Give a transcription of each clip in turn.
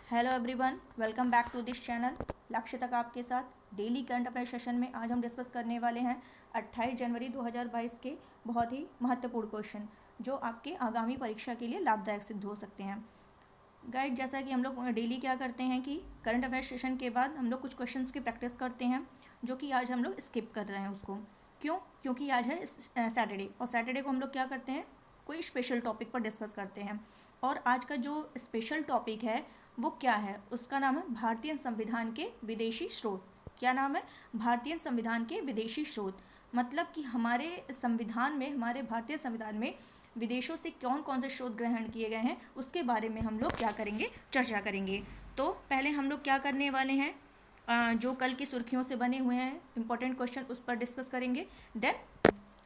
Hello everyone, welcome back to this channel. लक्ष्य तक आपके साथ डेली करंट अफेयर सेशन में आज हम डिस्कस करने वाले हैं 28 जनवरी 2022 के बहुत ही महत्वपूर्ण क्वेश्चन जो आपके आगामी परीक्षा के लिए लाभदायक सिद्ध हो सकते हैं। गाइड, जैसा कि हम लोग डेली क्या करते हैं कि करंट अफेयर सेशन के बाद हम लोग कुछ क्वेश्चंस की प्रैक्टिस करते हैं, जो कि आज हम लोग स्किप कर रहे हैं उसको। क्योंकि आज है सैटरडे, और सैटरडे को हम लोग क्या करते हैं, कोई स्पेशल टॉपिक पर डिस्कस करते हैं। और आज का जो स्पेशल टॉपिक है वो क्या है, उसका नाम है भारतीय संविधान के विदेशी स्रोत। क्या नाम है? भारतीय संविधान के विदेशी स्रोत। मतलब कि हमारे संविधान में, हमारे भारतीय संविधान में विदेशों से कौन कौन से स्रोत ग्रहण किए गए हैं उसके बारे में हम लोग क्या करेंगे, चर्चा करेंगे। तो पहले हम लोग क्या करने वाले हैं, जो कल की सुर्खियों से बने हुए हैं इंपॉर्टेंट क्वेश्चन उस पर डिस्कस करेंगे। देन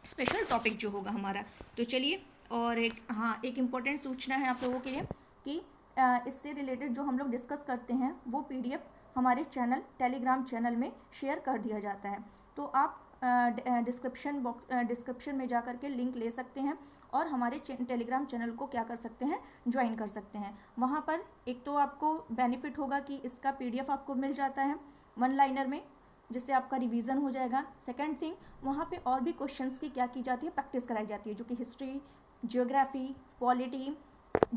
स्पेशल टॉपिक जो होगा हमारा। तो चलिए, और एक इम्पॉर्टेंट सूचना है आप लोगों के लिए कि इससे रिलेटेड जो हम लोग डिस्कस करते हैं वो पीडीएफ हमारे टेलीग्राम चैनल में शेयर कर दिया जाता है। तो आप डिस्क्रिप्शन में जा कर के लिंक ले सकते हैं और हमारे टेलीग्राम चैनल को क्या कर सकते हैं, ज्वाइन कर सकते हैं। वहाँ पर एक तो आपको बेनिफिट होगा कि इसका पीडीएफ आपको मिल जाता है वन लाइनर में, जिससे आपका रिवीजन हो जाएगा। सेकंड थिंग, वहाँ पे और भी क्वेश्चंस की क्या की जाती है, प्रैक्टिस कराई जाती है, जो कि हिस्ट्री, जियोग्राफी, पॉलिटी,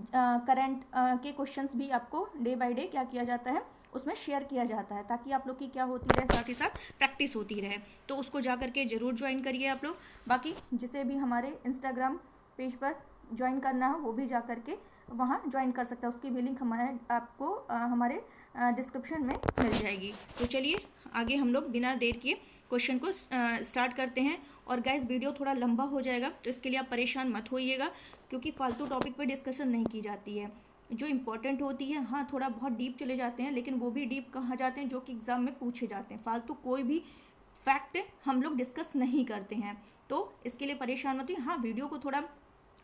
करंट के क्वेश्चंस भी आपको डे बाय डे क्या किया जाता है, उसमें शेयर किया जाता है, ताकि आप लोग की क्या होती रहे, साथ ही साथ प्रैक्टिस होती रहे। तो उसको जा करके ज़रूर ज्वाइन करिए आप लोग। बाकी जिसे भी हमारे इंस्टाग्राम पेज पर ज्वाइन करना हो वो भी जा करके वहाँ ज्वाइन कर सकता है, उसकी भी लिंक आपको हमारे डिस्क्रिप्शन में मिल जाएगी। तो चलिए आगे हम लोग बिना देर किए क्वेश्चन को स्टार्ट करते हैं। और गाइस, वीडियो थोड़ा लंबा हो जाएगा तो इसके लिए आप परेशान मत होइएगा, क्योंकि फालतू टॉपिक पे डिस्कशन नहीं की जाती है। जो इम्पोर्टेंट होती है, हाँ थोड़ा बहुत डीप चले जाते हैं, लेकिन वो भी डीप कहाँ जाते हैं जो कि एग्ज़ाम में पूछे जाते हैं। फालतू कोई भी फैक्ट हम लोग डिस्कस नहीं करते हैं, तो इसके लिए परेशान मत होइए। हाँ, वीडियो को थोड़ा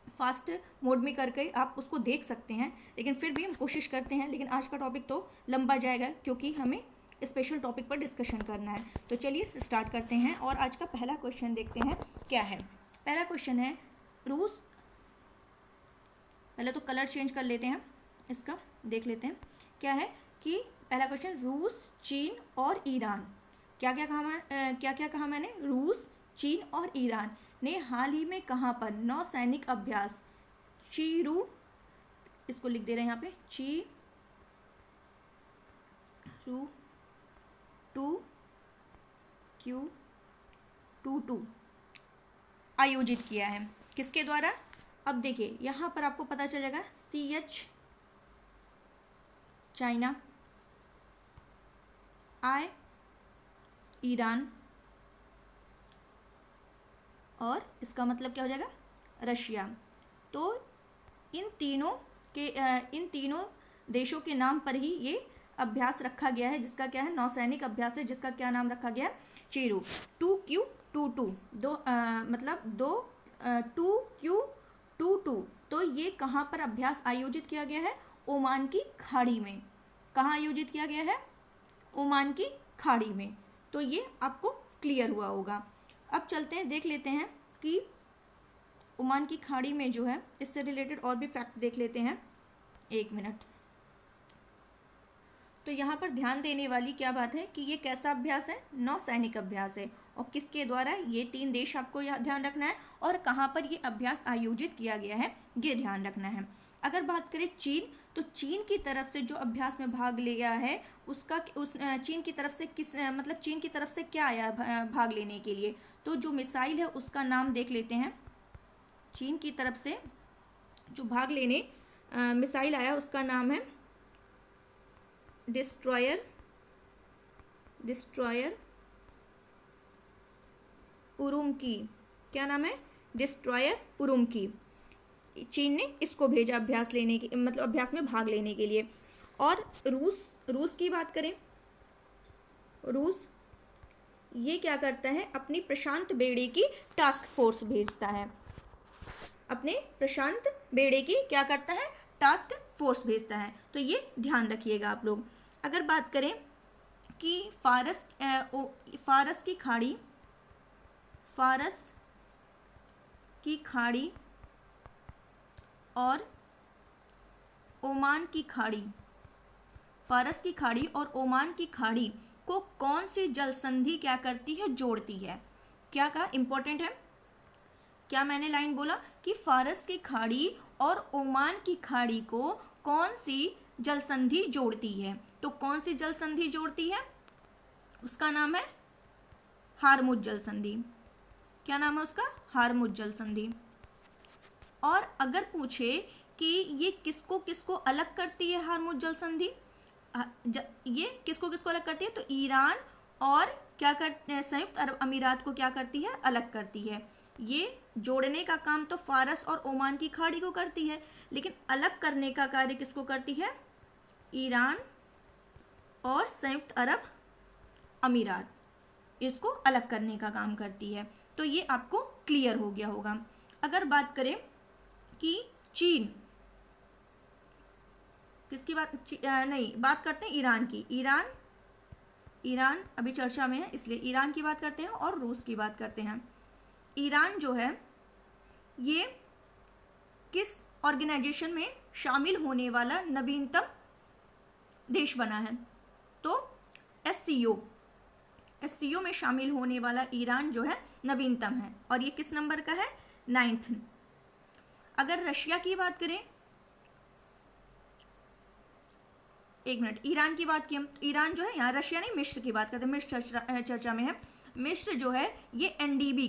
फास्ट मोड में करके आप उसको देख सकते हैं, लेकिन फिर भी हम कोशिश करते हैं। लेकिन आज का टॉपिक तो लंबा जाएगा, क्योंकि हमें स्पेशल टॉपिक पर डिस्कशन करना है। तो चलिए स्टार्ट करते हैं और आज का पहला क्वेश्चन देखते हैं क्या है। पहला क्वेश्चन है रूस, पहले तो कलर चेंज कर लेते हैं, इसका देख लेते हैं क्या है। कि पहला क्वेश्चन, रूस, चीन और ईरान, क्या क्या कहा मैंने, रूस, चीन और ईरान ने हाल ही में कहाँ पर नौसैनिक अभ्यास चीरू, इसको लिख दे रहे हैं यहाँ पे, चीरू 2Q22 आयोजित किया है। किसके द्वारा? अब देखिए यहाँ पर आपको पता चलेगा CH चाइना, I ईरान, और इसका मतलब क्या हो जाएगा, रशिया। तो इन तीनों देशों के नाम पर ही ये अभ्यास रखा गया है, जिसका क्या है, नौसैनिक अभ्यास है, जिसका क्या नाम रखा गया है, चीरू 2Q22, मतलब 2Q22। तो ये कहाँ पर अभ्यास आयोजित किया गया है? ओमान की खाड़ी में। कहाँ आयोजित किया गया है? ओमान की खाड़ी में। तो ये आपको क्लियर हुआ होगा। अब चलते हैं, देख लेते हैं कि ओमान की खाड़ी में जो है, इससे रिलेटेड और भी फैक्ट देख लेते हैं। एक मिनट। तो यहाँ पर ध्यान देने वाली क्या बात है कि ये कैसा अभ्यास है, नौसैनिक अभ्यास है, और किसके द्वारा, ये 3 देश आपको यह ध्यान रखना है, और कहाँ पर ये अभ्यास आयोजित किया गया है ये ध्यान रखना है। अगर बात करें चीन, तो चीन की तरफ से जो अभ्यास में भाग लिया है चीन की तरफ से चीन की तरफ से क्या आया भाग लेने के लिए, तो जो मिसाइल है उसका नाम देख लेते हैं। चीन की तरफ से जो भाग लेने मिसाइल आया उसका नाम है डिस्ट्रॉयर उरुमकी। क्या नाम है? Destroyer Urumqi. चीन ने इसको भेजा अभ्यास में भाग लेने के लिए। और रूस की बात करें, रूस ये क्या करता है, अपनी प्रशांत बेड़े की टास्क फोर्स भेजता है, अपने प्रशांत बेड़े की क्या करता है, टास्क फोर्स भेजता है। तो ये ध्यान रखिएगा आप लोग। अगर बात करें कि फारस की खाड़ी और ओमान की खाड़ी, फारस की खाड़ी और ओमान की खाड़ी को कौन सी जल संधि क्या करती है, जोड़ती है? क्या कहा, इंपॉर्टेंट है। क्या मैंने लाइन बोला कि फारस की खाड़ी और ओमान की खाड़ी को कौन सी जल संधि जोड़ती है? तो कौन सी जल संधि जोड़ती है? उसका नाम है हारमुज जल संधि। क्या नाम है उसका? हारमुज जल संधि। और अगर पूछे कि ये किसको किसको अलग करती है हारमुज जल संधि, ये किसको किसको अलग करती है, तो ईरान और क्या करते हैं, संयुक्त अरब अमीरात को क्या करती है, अलग करती है। ये जोड़ने का काम तो फारस और ओमान की खाड़ी को करती है, लेकिन अलग करने का कार्य किसको करती है? ईरान और संयुक्त अरब अमीरात, इसको अलग करने का काम करती है। तो ये आपको क्लियर हो गया होगा। अगर बात करें कि चीन किसकी बात, नहीं, बात करते हैं ईरान की। ईरान अभी चर्चा में है, इसलिए ईरान की बात करते हैं और रूस की बात करते हैं। ईरान जो है ये किस ऑर्गेनाइजेशन में शामिल होने वाला नवीनतम देश बना है? तो एससीओ में शामिल होने वाला ईरान जो है नवीनतम है, और ये किस नंबर का है? 9th। अगर रशिया की बात करें, एक मिनट, ईरान की बात की हम, ईरान जो है, यहाँ रशिया नहीं, मिस्र की बात करते हैं। मिस्र चर्चा में है। मिस्र जो है ये एनडीबी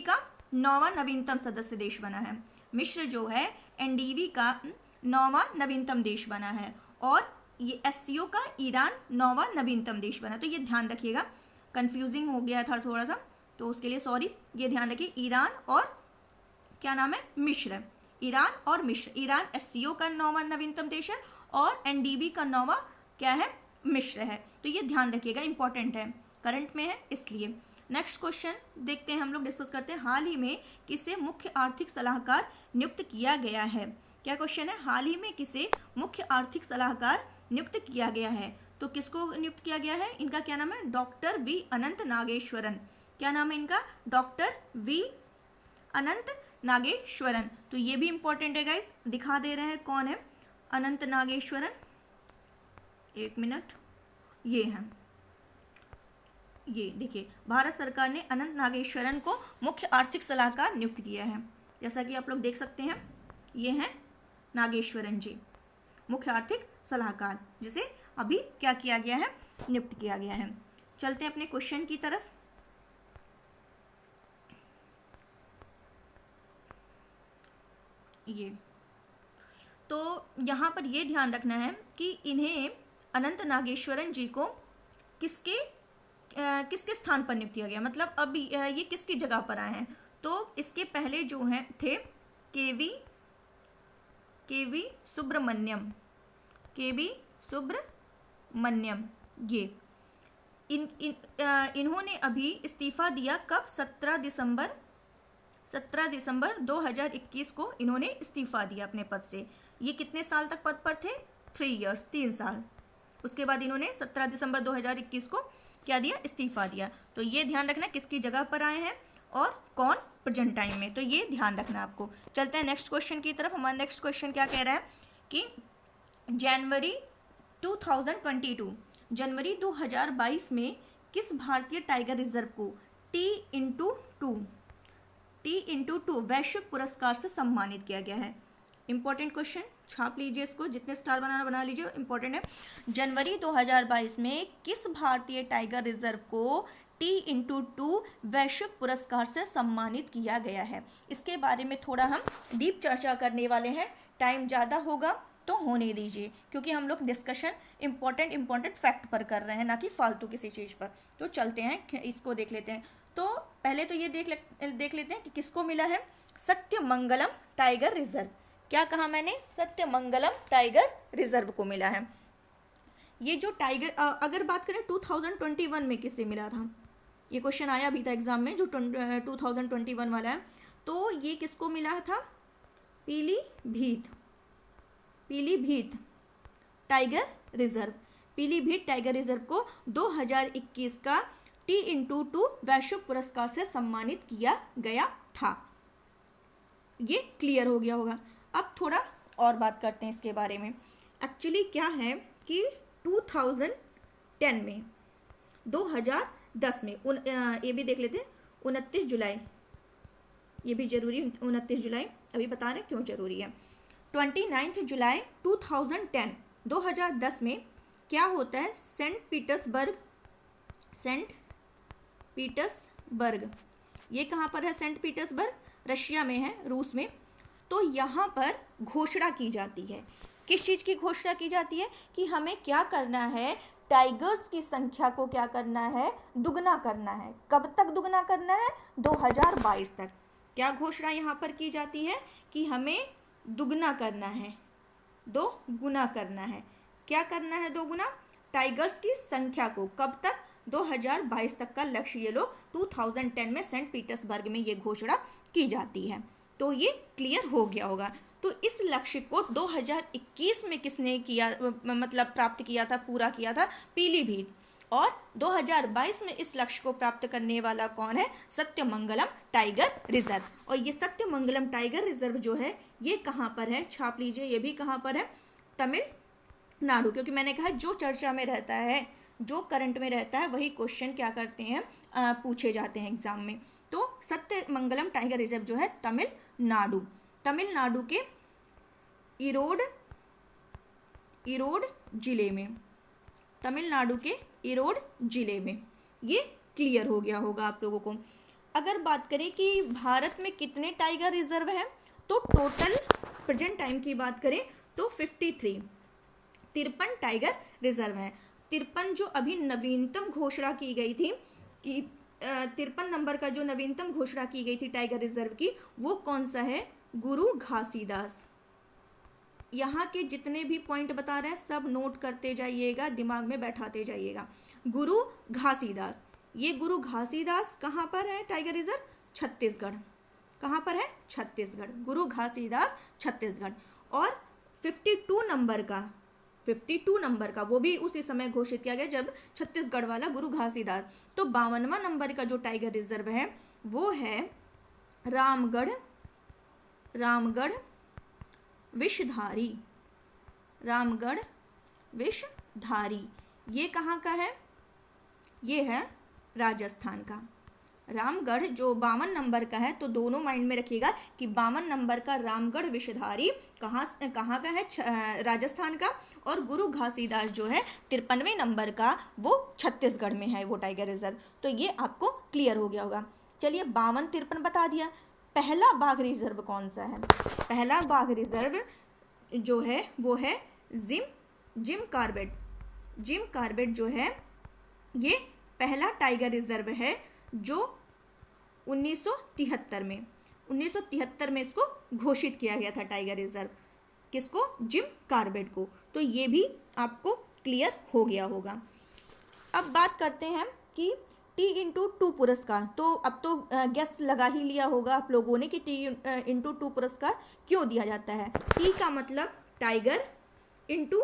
का 9वां नवीनतम सदस्य देश बना है। मिस्र जो है एनडीबी का 9वां नवीनतम देश बना है, और ये एससीओ का ईरान 9वां नवीनतम देश बना। तो ये ध्यान रखिएगा, कंफ्यूजिंग हो गया था थोड़ा सा, तो उसके लिए सॉरी। ये ध्यान रखिए, ईरान और क्या नाम है, मिस्र। ईरान और मिस्र। ईरान एससीओ का 9वां नवीनतम देश है और एनडीबी का 9वां क्या है, मिस्र है। तो ये ध्यान रखिएगा, इंपॉर्टेंट है, करंट में है इसलिए। नेक्स्ट क्वेश्चन देखते हैं, हम लोग डिस्कस करते हैं। हाल ही में किसे मुख्य आर्थिक सलाहकार नियुक्त किया गया है? क्या क्वेश्चन है? हाल ही में किसे मुख्य आर्थिक सलाहकार नियुक्त किया गया है? तो किसको नियुक्त किया गया है? इनका क्या नाम है? डॉक्टर वी अनंत नागेश्वरन। क्या नाम है इनका? डॉक्टर वी अनंत नागेश्वरन। तो ये भी इंपॉर्टेंट है गाइस, दिखा दे रहे हैं कौन है अनंत नागेश्वरन। एक मिनट, ये हैं, ये देखिए, भारत सरकार ने अनंत नागेश्वरन को मुख्य आर्थिक सलाहकार नियुक्त किया है। जैसा कि आप लोग देख सकते हैं, ये हैं नागेश्वरन जी, मुख्य आर्थिक सलाहकार, जिसे अभी क्या किया गया है, नियुक्त किया गया है। चलते हैं अपने क्वेश्चन की तरफ। ये तो यहाँ पर ये ध्यान रखना है कि इन्हें अनंत नागेश्वरन जी को किसके स्थान पर नियुक्त किया गया, मतलब अब ये किसकी जगह पर आए हैं? तो इसके पहले जो हैं थे केवी सुब्रमण्यम, ये इन्होंने अभी इस्तीफा दिया। कब? 17 दिसंबर 2021 को इन्होंने इस्तीफा दिया अपने पद से। ये कितने साल तक पद पर थे? 3 years, 3 साल। उसके बाद इन्होंने 17 दिसंबर 2021 को क्या दिया? इस्तीफा दिया। तो ये ध्यान रखना किसकी जगह पर आए हैं और कौन प्रेजेंट टाइम में, तो ये ध्यान रखना आपको। चलते हैं नेक्स्ट क्वेश्चन की तरफ। हमारा नेक्स्ट क्वेश्चन क्या कह रहा है कि जनवरी 2022 में किस भारतीय टाइगर रिजर्व को T/2 वैश्विक पुरस्कार से सम्मानित किया गया है? इंपॉर्टेंट क्वेश्चन, छाप लीजिए इसको, जितने स्टार बनाना बना लीजिए, इंपॉर्टेंट है। जनवरी 2022 में किस भारतीय टाइगर रिजर्व को T/2 वैश्विक पुरस्कार से सम्मानित किया गया है? इसके बारे में थोड़ा हम डीप चर्चा करने वाले हैं। टाइम ज़्यादा होगा तो होने दीजिए, क्योंकि हम लोग डिस्कशन इंपॉर्टेंट फैक्ट पर कर रहे हैं, ना कि फालतू किसी चीज़ पर। तो चलते हैं, इसको देख लेते हैं। तो पहले तो ये देख लेते हैं कि किसको मिला है सत्यमंगलम टाइगर रिजर्व। क्या कहा मैंने? सत्यमंगलम टाइगर रिजर्व को मिला है। ये जो टाइगर, अगर बात करें 2021 में किसे मिला था, ये क्वेश्चन आया भी था एग्जाम में, जो 2021 वाला है। तो ये किसको मिला था? Pilibhit tiger reserve. Pilibhit tiger reserve को 2021 का T/2 वैश्विक पुरस्कार से सम्मानित किया गया था। ये क्लियर हो गया होगा। अब थोड़ा और बात करते हैं इसके बारे में एक्चुअली क्या है कि 2010 में 2010 में ये भी देख लेते हैं, 29 जुलाई, ये भी जरूरी, 29 जुलाई अभी बता रहे हैं क्यों जरूरी है। 29 जुलाई 2010 में क्या होता है, सेंट पीटर्सबर्ग, ये कहाँ पर है, सेंट पीटर्सबर्ग रशिया में है, रूस में। तो यहाँ पर घोषणा की जाती है, किस चीज़ की घोषणा की जाती है कि हमें क्या करना है, टाइगर्स की संख्या को क्या करना है, दुगना करना है। कब तक दुगना करना है, 2022 तक। क्या घोषणा यहाँ पर की जाती है कि हमें दुगना करना है, 2 गुना करना है। क्या करना है, 2 गुना, टाइगर्स की संख्या को। कब तक, 2022 तक का लक्ष्य ये लोग 2010 में सेंट पीटर्सबर्ग में ये घोषणा की जाती है। तो ये क्लियर हो गया होगा। तो इस लक्ष्य को 2021 में किसने किया, मतलब प्राप्त किया था, पूरा किया था, पीलीभीत। और 2022 में इस लक्ष्य को प्राप्त करने वाला कौन है, सत्यमंगलम टाइगर रिजर्व। और ये सत्यमंगलम टाइगर रिजर्व जो है ये कहाँ पर है, छाप लीजिए, ये भी कहाँ पर है, तमिलनाडु। क्योंकि मैंने कहा जो चर्चा में रहता है, जो करंट में रहता है, वही क्वेश्चन क्या करते हैं, पूछे जाते हैं एग्जाम में। तो सत्यमंगलम टाइगर रिजर्व जो है तमिलनाडु के इरोड जिले में, तमिलनाडु के इरोड जिले में। ये क्लियर हो गया होगा आप लोगों को। अगर बात करें कि भारत में कितने टाइगर रिजर्व हैं, तो टोटल प्रेजेंट टाइम की बात करें तो 53 टाइगर रिजर्व हैं। 53 जो अभी नवीनतम घोषणा की गई थी कि 53 नंबर का जो नवीनतम घोषणा की गई थी टाइगर रिजर्व की, वो कौन सा है, गुरु घासीदास। यहाँ के जितने भी पॉइंट बता रहे हैं सब नोट करते जाइएगा, दिमाग में बैठाते जाइएगा। गुरु घासीदास, ये गुरु घासीदास कहाँ पर है टाइगर रिजर्व, छत्तीसगढ़। कहाँ पर है, छत्तीसगढ़, गुरु घासीदास छत्तीसगढ़। और 52 नंबर का वो भी उसी समय घोषित किया गया जब छत्तीसगढ़ वाला गुरु घासीदास। तो 52वां नंबर का जो टाइगर रिजर्व है वो है रामगढ़ विषधारी। ये कहाँ का है, ये है राजस्थान का। रामगढ़ जो 52 नंबर का है, तो दोनों माइंड में रखिएगा कि 52 नंबर का रामगढ़ विषधारी कहाँ का है, राजस्थान का। और गुरु घासीदास जो है 53वें नंबर का, वो छत्तीसगढ़ में है वो टाइगर रिजर्व। तो ये आपको क्लियर हो गया होगा। चलिए 52 53 बता दिया। पहला बाघ रिजर्व कौन सा है, पहला बाघ रिजर्व जो है वो है जिम कॉर्बेट जो है ये पहला टाइगर रिजर्व है जो 1973 में इसको घोषित किया गया था टाइगर रिजर्व। किसको, जिम कॉर्बेट को। तो ये भी आपको क्लियर हो गया होगा। अब बात करते हैं कि T/2 पुरस्कार। तो अब तो गेस लगा ही लिया होगा आप लोगों ने कि T/2 पुरस्कार क्यों दिया जाता है। T का मतलब टाइगर, इंटू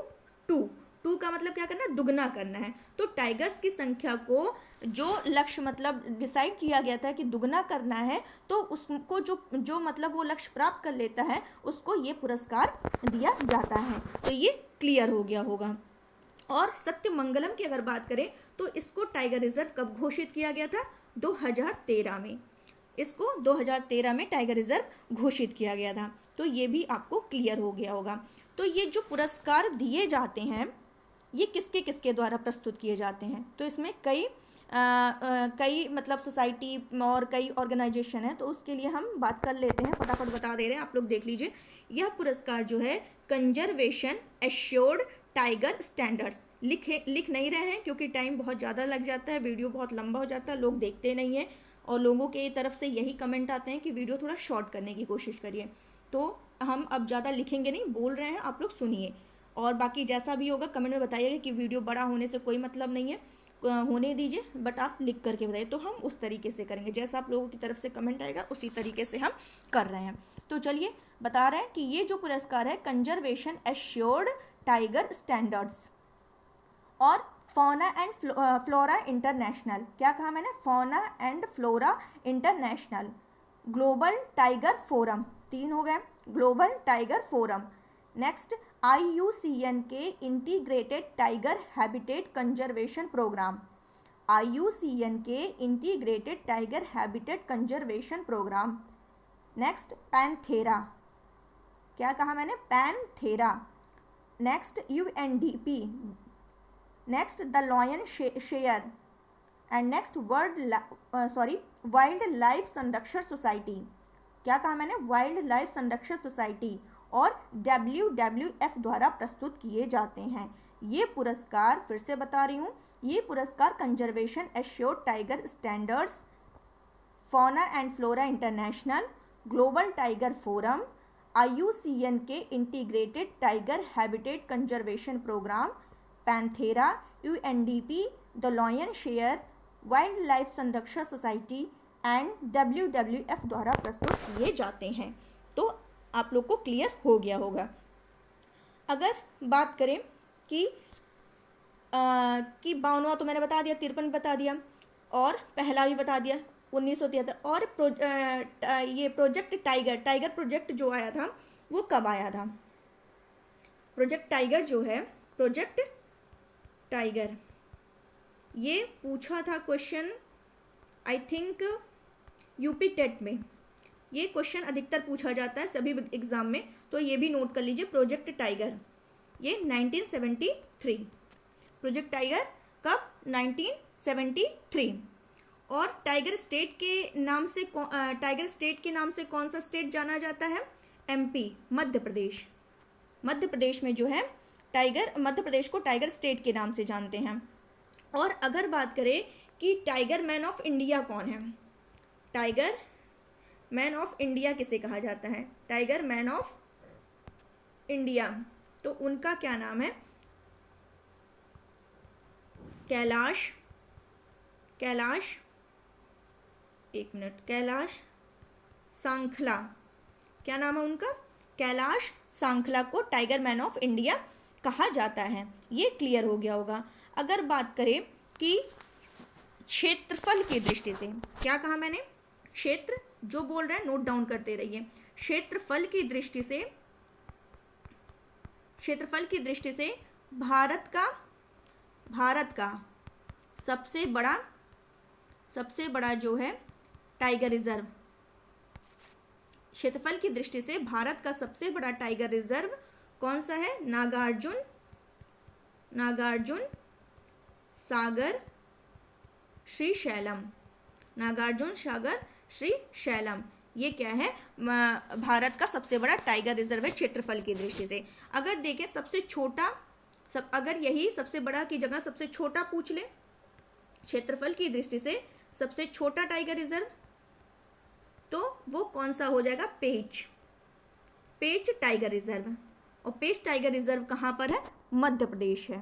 2 का मतलब क्या करना है, दुगना करना है। तो टाइगर्स की संख्या को जो लक्ष्य मतलब डिसाइड किया गया था कि दुगना करना है, तो उसको जो मतलब वो लक्ष्य प्राप्त कर लेता है उसको ये पुरस्कार दिया जाता है। तो ये क्लियर हो गया होगा। और सत्यमंगलम की अगर बात करें तो इसको टाइगर रिजर्व कब घोषित किया गया था, 2013 में। इसको 2013 में टाइगर रिजर्व घोषित किया गया था। तो ये भी आपको क्लियर हो गया होगा। तो ये जो पुरस्कार दिए जाते हैं ये किसके किसके द्वारा प्रस्तुत किए जाते हैं, तो इसमें कई मतलब सोसाइटी और कई ऑर्गेनाइजेशन है। तो उसके लिए हम बात कर लेते हैं, फटाफट बता दे रहे हैं, आप लोग देख लीजिए। यह पुरस्कार जो है कंजर्वेशन एश्योर्ड टाइगर स्टैंडर्ड्स, लिख नहीं रहे हैं क्योंकि टाइम बहुत ज़्यादा लग जाता है, वीडियो बहुत लंबा हो जाता है, लोग देखते नहीं हैं। और लोगों के तरफ से यही कमेंट आते हैं कि वीडियो थोड़ा शॉर्ट करने की कोशिश करिए। तो हम अब ज़्यादा लिखेंगे नहीं, बोल रहे हैं, आप लोग सुनिए। और बाकी जैसा भी होगा कमेंट में बताइएगा कि वीडियो बड़ा होने से कोई मतलब नहीं है, होने दीजिए, बट आप लिख करके बताइए। तो हम उस तरीके से करेंगे, जैसा आप लोगों की तरफ से कमेंट आएगा उसी तरीके से हम कर रहे हैं। तो चलिए बता रहे हैं कि ये जो पुरस्कार है कंजर्वेशन एश्योर्ड टाइगर स्टैंडर्ड्स और फौना एंड फ्लोरा इंटरनेशनल, क्या कहा मैंने, Fauna and Flora International, Global Tiger Forum, 3 हो गए, Global Tiger Forum. Next IUCN के Integrated Tiger Habitat Conservation Programme, IUCN के Integrated Tiger Habitat Conservation Programme. Next Panthera, क्या कहा मैंने, Panthera. Next UNDP, next the Lion Share, and next Wild Life संरक्षण Society, क्या कहा मैंने, वाइल्ड लाइफ संरक्षण सोसाइटी और WWF द्वारा प्रस्तुत किए जाते हैं। ये पुरस्कार, फिर से बता रही हूँ, ये पुरस्कार Conservation Assured Tiger Standards, Fauna and Flora International, Global Tiger Forum, IUCN के Integrated Tiger Habitat Conservation Programme, Panthera, UNDP, the Lion Share, Wild Life संरक्षण सोसाइटी एंड WWF द्वारा प्रस्तुत किए जाते हैं। तो आप लोग को क्लियर हो गया होगा। अगर बात करें कि 52वां तो मैंने बता दिया, 53 बता दिया, और पहला भी बता दिया 1973। और ये प्रोजेक्ट टाइगर प्रोजेक्ट जो आया था वो कब आया था? प्रोजेक्ट टाइगर जो है, प्रोजेक्ट टाइगर, ये पूछा था question I think UP TET में। ये क्वेश्चन अधिकतर पूछा जाता है सभी एग्ज़ाम में, तो ये भी नोट कर लीजिए। प्रोजेक्ट टाइगर ये 1973, प्रोजेक्ट टाइगर कब? 1973। और टाइगर स्टेट के नाम से कौन सा स्टेट जाना जाता है? MP, मध्य प्रदेश। मध्य प्रदेश में जो है टाइगर, मध्य प्रदेश को टाइगर स्टेट के नाम से जानते हैं। और अगर बात करें कि टाइगर मैन ऑफ इंडिया कौन है, टाइगर मैन ऑफ इंडिया किसे कहा जाता है? टाइगर मैन ऑफ इंडिया, तो उनका क्या नाम है? कैलाश, एक मिनट, कैलाश सांखला, क्या नाम है उनका? कैलाश सांखला को टाइगर मैन ऑफ इंडिया कहा जाता है। ये क्लियर हो गया होगा। अगर बात करें कि क्षेत्रफल की दृष्टि से, क्या कहा मैंने? क्षेत्र, जो बोल रहे हैं नोट डाउन करते रहिए। क्षेत्रफल की दृष्टि से भारत का सबसे बड़ा जो है टाइगर रिजर्व, क्षेत्रफल की दृष्टि से भारत का सबसे बड़ा टाइगर रिजर्व कौन सा है? नागार्जुन सागर श्रीशैलम, नागार्जुन सागर श्रीशैलम। ये क्या है? भारत का सबसे बड़ा टाइगर रिजर्व है क्षेत्रफल की दृष्टि से। अगर देखें सबसे छोटा, अगर यही सबसे बड़ा की जगह सबसे छोटा पूछ ले, क्षेत्रफल की दृष्टि से सबसे छोटा टाइगर रिजर्व, तो वो कौन सा हो जाएगा? पेंच टाइगर रिजर्व। और पेंच टाइगर रिजर्व कहाँ पर है? मध्य प्रदेश है।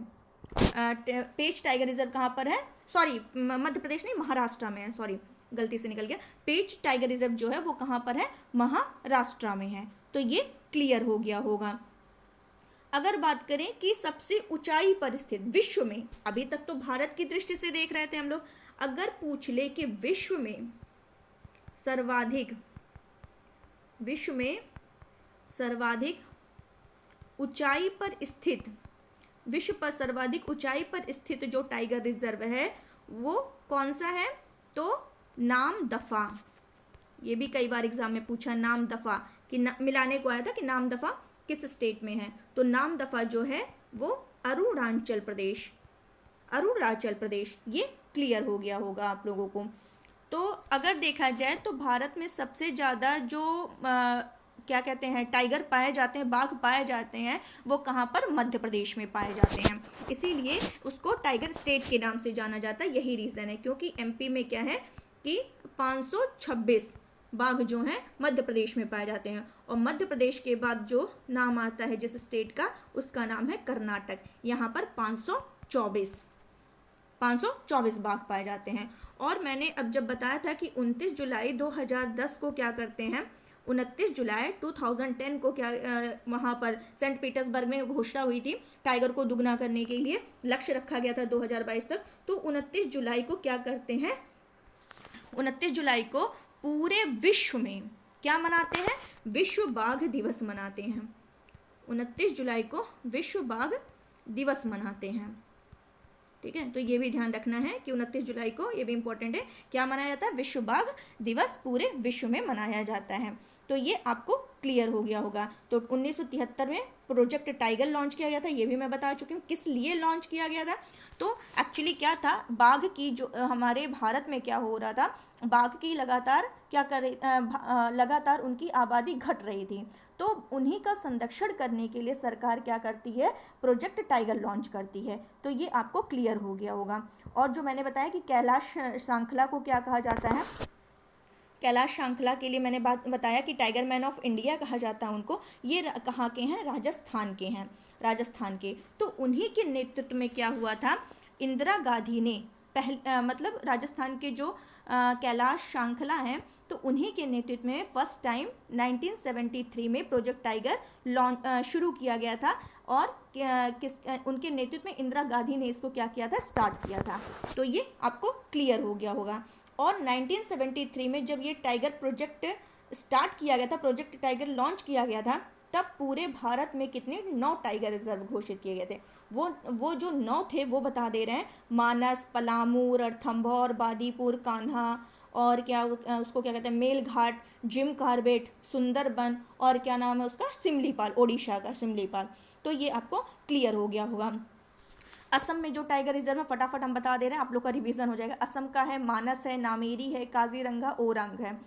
पेंच टाइगर रिजर्व कहाँ पर है? सॉरी, मध्य प्रदेश नहीं, महाराष्ट्र में है। सॉरी, गलती से निकल गया। पेंच टाइगर रिजर्व जो है वो कहाँ पर है? महाराष्ट्र में है। तो ये क्लियर हो गया होगा। अगर बात करें कि सबसे ऊंचाई पर स्थित विश्व में, अभी तक तो भारत की दृष्टि से देख रहे थे हम लोग, अगर पूछ ले कि विश्व में सर्वाधिक ऊंचाई पर स्थित, विश्व पर सर्वाधिक ऊंचाई पर स्थित जो टाइगर रिजर्व है वो कौन सा है? तो नामदफा। ये भी कई बार एग्जाम में पूछा, नामदफा कि मिलाने को आया था कि नामदफा किस स्टेट में है? तो नामदफा जो है वो अरुणाचल प्रदेश। ये क्लियर हो गया होगा आप लोगों को। तो अगर देखा जाए तो भारत में सबसे ज़्यादा जो क्या कहते हैं टाइगर पाए जाते हैं, बाघ पाए जाते हैं, वो कहाँ पर? मध्य प्रदेश में पाए जाते हैं। इसीलिए उसको टाइगर स्टेट के नाम से जाना जाता है। यही रीज़न है, क्योंकि MP में क्या है कि 526 बाघ जो हैं मध्य प्रदेश में पाए जाते हैं। और मध्य प्रदेश के बाद जो नाम आता है जिस स्टेट का, उसका नाम है कर्नाटक। यहाँ पर 524 बाघ पाए जाते हैं। और मैंने अब जब बताया था कि 29 जुलाई 2010 को क्या करते हैं, 29 जुलाई 2010 को क्या वहाँ पर सेंट पीटर्सबर्ग में घोषणा हुई थी टाइगर को दुगना करने के लिए, लक्ष्य रखा गया था 2022 तक। तो 29 जुलाई को क्या करते हैं? 29 जुलाई को पूरे विश्व में क्या मनाते हैं? विश्व बाघ दिवस मनाते हैं। 29 जुलाई को विश्व बाघ दिवस मनाते हैं। ठीक है, तो ये भी ध्यान रखना है कि 29 जुलाई को, ये भी इंपॉर्टेंट है, क्या मनाया जाता है? विश्व बाघ दिवस पूरे विश्व में मनाया जाता है। तो ये आपको क्लियर हो गया होगा। तो 1973 में प्रोजेक्ट टाइगर लॉन्च किया गया था, ये भी मैं बता चुकी हूँ। किस लिए लॉन्च किया गया था? तो एक्चुअली क्या था, बाघ की जो हमारे भारत में क्या हो रहा था, बाघ की लगातार लगातार उनकी आबादी घट रही थी। तो उन्हीं का संरक्षण करने के लिए सरकार क्या करती है? प्रोजेक्ट टाइगर लॉन्च करती है। तो ये आपको क्लियर हो गया होगा। और जो मैंने बताया कि कैलाश श्रृंखला को क्या कहा जाता है, कैलाश श्रृंखला के लिए मैंने बताया कि टाइगर मैन ऑफ इंडिया कहा जाता है उनको। ये कहाँ के हैं? राजस्थान के हैं, राजस्थान के। तो उन्हीं के नेतृत्व में क्या हुआ था, इंदिरा गांधी ने मतलब राजस्थान के जो कैलाश श्रृंखला हैं, तो उन्हीं के नेतृत्व में फर्स्ट टाइम 1973 में प्रोजेक्ट टाइगर लॉन्च शुरू किया गया था। और उनके नेतृत्व में इंदिरा गांधी ने इसको क्या किया था? स्टार्ट किया था। तो ये आपको क्लियर हो गया होगा। और 1973 में जब ये टाइगर प्रोजेक्ट स्टार्ट किया गया था, प्रोजेक्ट टाइगर लॉन्च किया गया था, तब पूरे भारत में कितने 9 टाइगर रिजर्व घोषित किए गए थे। वो जो 9 थे वो बता दे रहे हैं, मानस, पलामू, रणथंभौर, बादीपुर, कान्हा, और क्या उसको क्या कहते हैं, मेलघाट, जिम कार्बेट, सुंदरबन, और क्या नाम है उसका, सिमलीपाल, ओडिशा का सिमलीपाल। तो ये आपको क्लियर हो गया होगा। असम में जो टाइगर रिजर्व है, फटाफट हम बता दे रहे हैं, आप लोग का रिवीजन हो जाएगा। असम का है मानस है, नामेरी है, काजीरंगा, ओरंग है।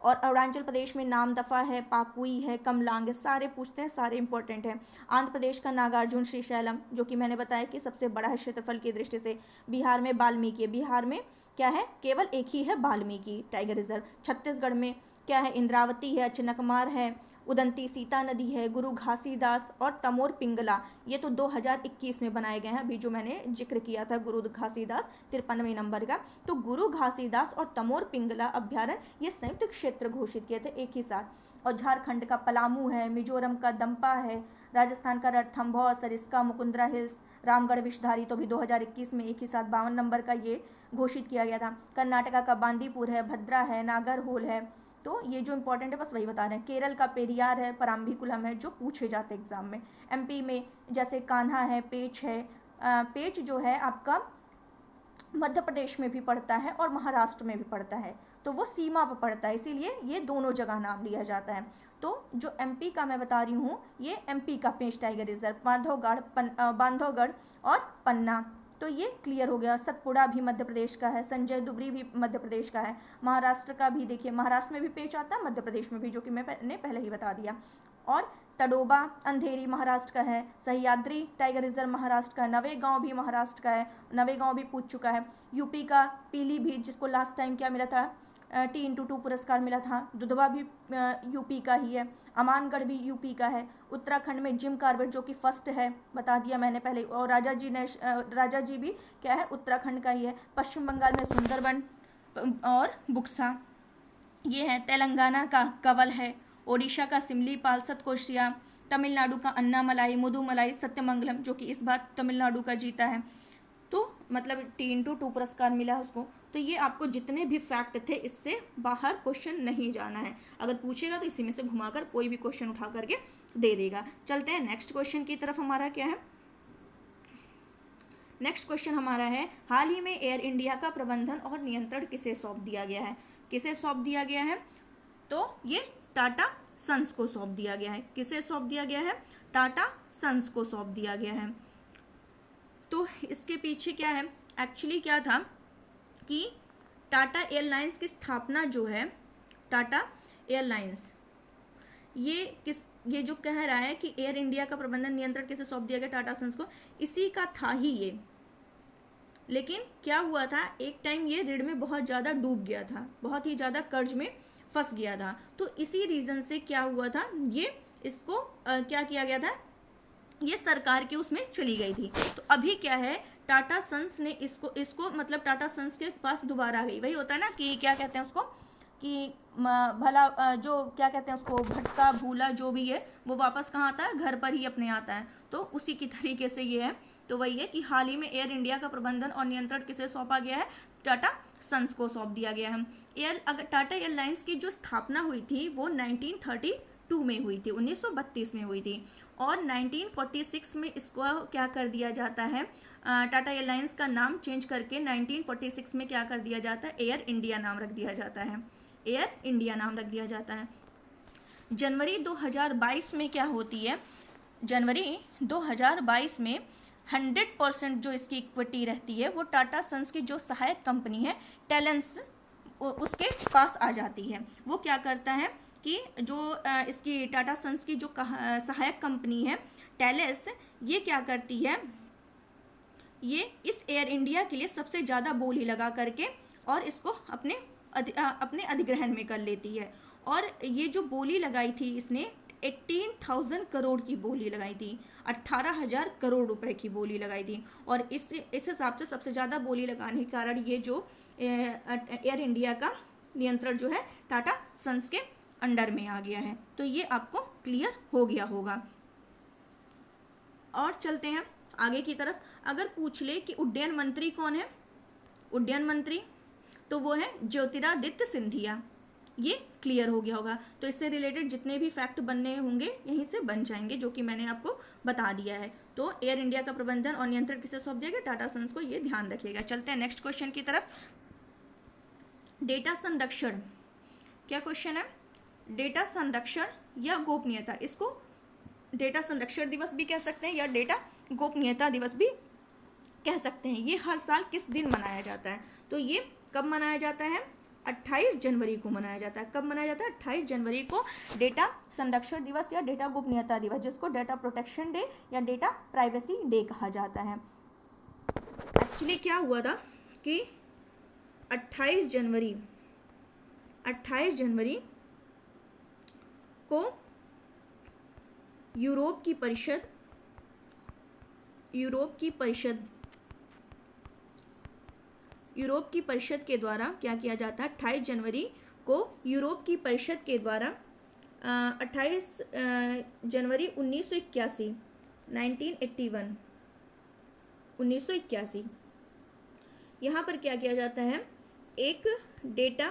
और अरुणाचल प्रदेश में नामदफा है, पाकुई है, कमलांग है। सारे पूछते हैं, सारे इंपॉर्टेंट हैं। आंध्र प्रदेश का नागार्जुन श्रीशैलम, जो कि मैंने बताया कि सबसे बड़ा है क्षेत्रफल की दृष्टि से। बिहार में वाल्मीकि है, बिहार में क्या है, केवल एक ही है वाल्मीकि टाइगर रिजर्व। छत्तीसगढ़ में क्या है, इंद्रावती है, चिनकमार है, उदंती सीता नदी है, गुरु घासीदास और तमोर पिंगला। ये तो 2021 में बनाए गए हैं, अभी जो मैंने जिक्र किया था गुरु घासीदास 53वें नंबर का। तो गुरु घासीदास और तमोर पिंगला अभ्यारण्य ये संयुक्त क्षेत्र घोषित किए थे एक ही साथ। और झारखंड का पलामू है, मिजोरम का दंपा है, राजस्थान का रणथंभौर, सरिस्का, मुकुंदरा हिल्स, रामगढ़, विषधारी, तो भी 2021 में एक ही साथ 52 नंबर का ये घोषित किया गया था। कर्नाटका का बांदीपुर है, भद्रा है, नागरहोल है। तो ये जो इंपॉर्टेंट है बस वही बता रहे हैं। केरल का पेरियार है, पराम्बिकुलम है, जो पूछे जाते हैं एग्जाम में। एमपी में जैसे कान्हा है, पेच है। पेच जो है आपका मध्य प्रदेश में भी पड़ता है और महाराष्ट्र में भी पड़ता है, तो वो सीमा पर पड़ता है, इसीलिए ये दोनों जगह नाम लिया जाता है। तो जो एमपी का मैं बता रही हूँ, ये एमपी का पेंच टाइगर रिजर्व, बांधवगढ़ और पन्ना। तो ये क्लियर हो गया। सतपुड़ा भी मध्य प्रदेश का है, संजय डुबरी भी मध्य प्रदेश का है। महाराष्ट्र का भी देखिए, महाराष्ट्र में भी पेंच आता है, मध्य प्रदेश में भी, जो कि मैंने पहले ही बता दिया। और तडोबा अंधेरी महाराष्ट्र का है, सह्याद्री टाइगर रिजर्व महाराष्ट्र का है, नवेगांव भी महाराष्ट्र का है, नवेगांव भी पूछ चुका है। यूपी का पीलीभीत, जिसको लास्ट टाइम क्या मिला था, T/2 पुरस्कार मिला था, दुधवा भी यूपी का ही है। अमानगढ़ भी यूपी का है। उत्तराखंड में जिम कार्बेट, जो कि फर्स्ट है, बता दिया मैंने पहले। और राजा जी भी क्या है, उत्तराखंड का ही है। पश्चिम बंगाल में सुंदरबन और बुक्सा ये है। तेलंगाना का कंवल है, ओडिशा का सिमलीपाल, सतकोशिया, तमिलनाडु का अन्नामलाई, मुदुमलाई, सत्यमंगलम, जो कि इस बार तमिलनाडु का जीता है। तो मतलब T/2 पुरस्कार मिला है उसको। तो ये आपको जितने भी फैक्ट थे, इससे बाहर क्वेश्चन नहीं जाना है। अगर पूछेगा तो इसी में से घुमाकर कोई भी क्वेश्चन उठा करके दे देगा। चलते हैं नेक्स्ट क्वेश्चन की तरफ। हमारा क्या है, नेक्स्ट क्वेश्चन हमारा है, हाल ही में एयर इंडिया का प्रबंधन और नियंत्रण किसे सौंप दिया गया है? किसे सौंप दिया गया है? तो ये टाटा सन्स को सौंप दिया गया है। किसे सौंप दिया गया है? टाटा सन्स को सौंप दिया गया है। तो इसके पीछे क्या है, एक्चुअली क्या था कि टाटा एयरलाइंस की स्थापना जो है, टाटा एयरलाइंस ये जो कह रहा है कि एयर इंडिया का प्रबंधन नियंत्रण किसे सौंप दिया गया, टाटा सन्स को, इसी का था ही ये। लेकिन क्या हुआ था, एक टाइम ये ऋण में बहुत ज़्यादा डूब गया था, बहुत ही ज़्यादा कर्ज में फंस गया था। तो इसी रीज़न से क्या हुआ था, ये इसको क्या किया गया था, ये सरकार के उसमें चली गई थी। तो अभी क्या है, टाटा सन्स ने इसको मतलब टाटा सन्स के पास दोबारा आ गई। वही होता है ना कि क्या कहते हैं उसको, कि भला जो क्या कहते हैं उसको, भटका भूला जो भी है, वो वापस कहाँ आता है, घर पर ही अपने आता है। तो उसी की तरीके से ये है। तो वही है कि हाल ही में एयर इंडिया का प्रबंधन और नियंत्रण किसे सौंपा गया है, टाटा सन्स को सौंप दिया गया है। अगर टाटा एयरलाइंस की जो स्थापना हुई थी वो 1932 में हुई थी, 1932 में हुई थी। और 1946 में इसको क्या कर दिया जाता है, टाटा एयरलाइंस का नाम चेंज करके 1946 में क्या कर दिया जाता है, एयर इंडिया नाम रख दिया जाता है, एयर इंडिया नाम रख दिया जाता है। जनवरी 2022 में क्या होती है, जनवरी 2022 में 100% जो इसकी इक्विटी रहती है वो टाटा सन्स की जो सहायक कंपनी है टेलेंस उसके पास आ जाती है। वो क्या करता है कि जो इसकी टाटा सन्स की जो सहायक कंपनी है टेलेस, ये क्या करती है, ये इस एयर इंडिया के लिए सबसे ज़्यादा बोली लगा करके और इसको अपने अधिग्रहण में कर लेती है। और ये जो बोली लगाई थी इसने 18,000 करोड़ की बोली लगाई थी, 18,000 करोड़ रुपए की बोली लगाई थी। और इस हिसाब से सबसे ज़्यादा बोली लगाने के कारण ये जो एयर इंडिया का नियंत्रण जो है टाटा सन्स के अंडर में आ गया है। तो ये आपको क्लियर हो गया होगा। और चलते हैं आगे की तरफ। अगर पूछ ले कि उड्डयन मंत्री कौन है, उड्डयन मंत्री तो वो है ज्योतिरादित्य सिंधिया। ये क्लियर हो गया होगा। तो इससे रिलेटेड जितने भी फैक्ट बनने होंगे यहीं से बन जाएंगे, जो कि मैंने आपको बता दिया है। तो एयर इंडिया का प्रबंधन और नियंत्रण किसे सौंप दिया गया, टाटा सन्स को। ये ध्यान रखिएगा। चलते हैं नेक्स्ट क्वेश्चन की तरफ। डेटा संरक्षण, क्या क्वेश्चन है, डेटा संरक्षण या गोपनीयता, इसको डेटा संरक्षण दिवस भी कह सकते हैं या डेटा गोपनीयता दिवस भी कह सकते हैं। ये हर साल किस दिन मनाया जाता है, तो ये कब मनाया जाता है, 28 जनवरी को मनाया जाता है। कब मनाया जाता है, 28 जनवरी को डेटा संरक्षण दिवस या डेटा गोपनीयता दिवस, जिसको डेटा प्रोटेक्शन डे या डेटा प्राइवेसी डे कहा जाता है। एक्चुअली क्या हुआ था कि 28 जनवरी को यूरोप की परिषद के द्वारा क्या किया जाता है, 28 जनवरी को यूरोप की परिषद के द्वारा 28 जनवरी 1981 यहाँ पर क्या किया जाता है, एक डेटा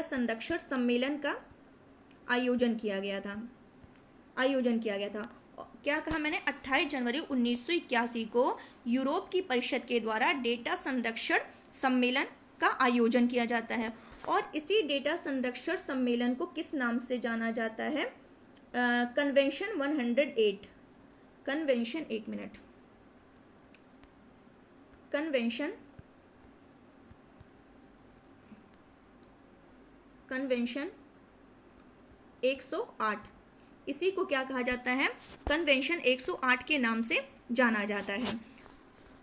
संरक्षण सम्मेलन का आयोजन किया गया था। क्या कहा मैंने, 28 जनवरी 1981 को यूरोप की परिषद के द्वारा डेटा संरक्षण सम्मेलन का आयोजन किया जाता है। और इसी डेटा संरक्षण सम्मेलन को किस नाम से जाना जाता है, कन्वेंशन 108। कन्वेंशन 108, इसी को क्या कहा जाता है, कन्वेंशन 108 के नाम से जाना जाता है।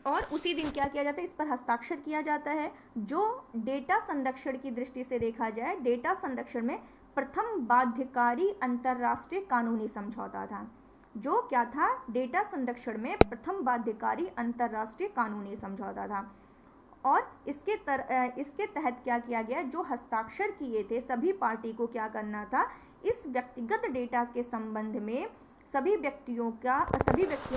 और उसी दिन क्या किया जाता है, इस पर हस्ताक्षर किया जाता है। जो डेटा संरक्षण की दृष्टि से देखा जाए, डेटा संरक्षण में प्रथम बाध्यकारी अंतर्राष्ट्रीय कानूनी समझौता था। जो क्या था, डेटा संरक्षण में प्रथम बाध्यकारी अंतर्राष्ट्रीय कानूनी समझौता था। और इसके तहत क्या किया गया, जो हस्ताक्षर किए थे सभी पार्टी को क्या करना था, इस व्यक्तिगत डेटा के संबंध में सभी व्यक्तियों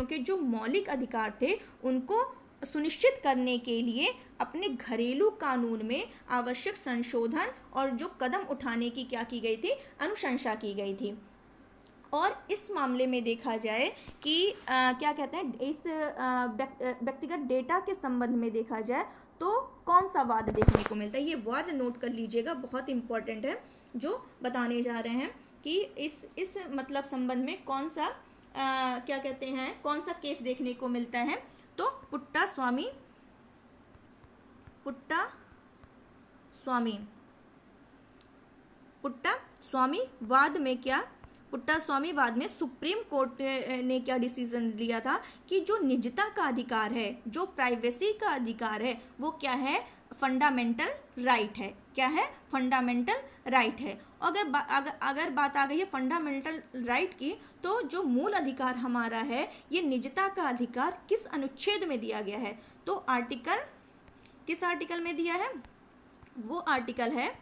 के जो मौलिक अधिकार थे उनको सुनिश्चित करने के लिए अपने घरेलू कानून में आवश्यक संशोधन और जो कदम उठाने की क्या की गई थी, अनुशंसा की गई थी। और इस मामले में देखा जाए कि क्या कहते हैं, इस व्यक्तिगत डेटा के संबंध में देखा जाए तो कौन सा वाद देखने को मिलता है, ये वाद नोट कर लीजिएगा, बहुत इंपॉर्टेंट है जो बताने जा रहे हैं कि इस मतलब संबंध में कौन सा क्या कहते हैं, कौन सा केस देखने को मिलता है। तो पुट्टा स्वामी वाद में क्या, पुट्टा स्वामी वाद में सुप्रीम कोर्ट ने क्या डिसीजन लिया था कि जो निजता का अधिकार है, जो प्राइवेसी का अधिकार है, वो क्या है, फंडामेंटल राइट है। क्या है, फंडामेंटल राइट है। अगर बात आ गई है फंडामेंटल राइट की, तो जो मूल अधिकार हमारा है, ये निजता का अधिकार किस अनुच्छेद में दिया गया है, तो किस आर्टिकल में दिया है, वो आर्टिकल है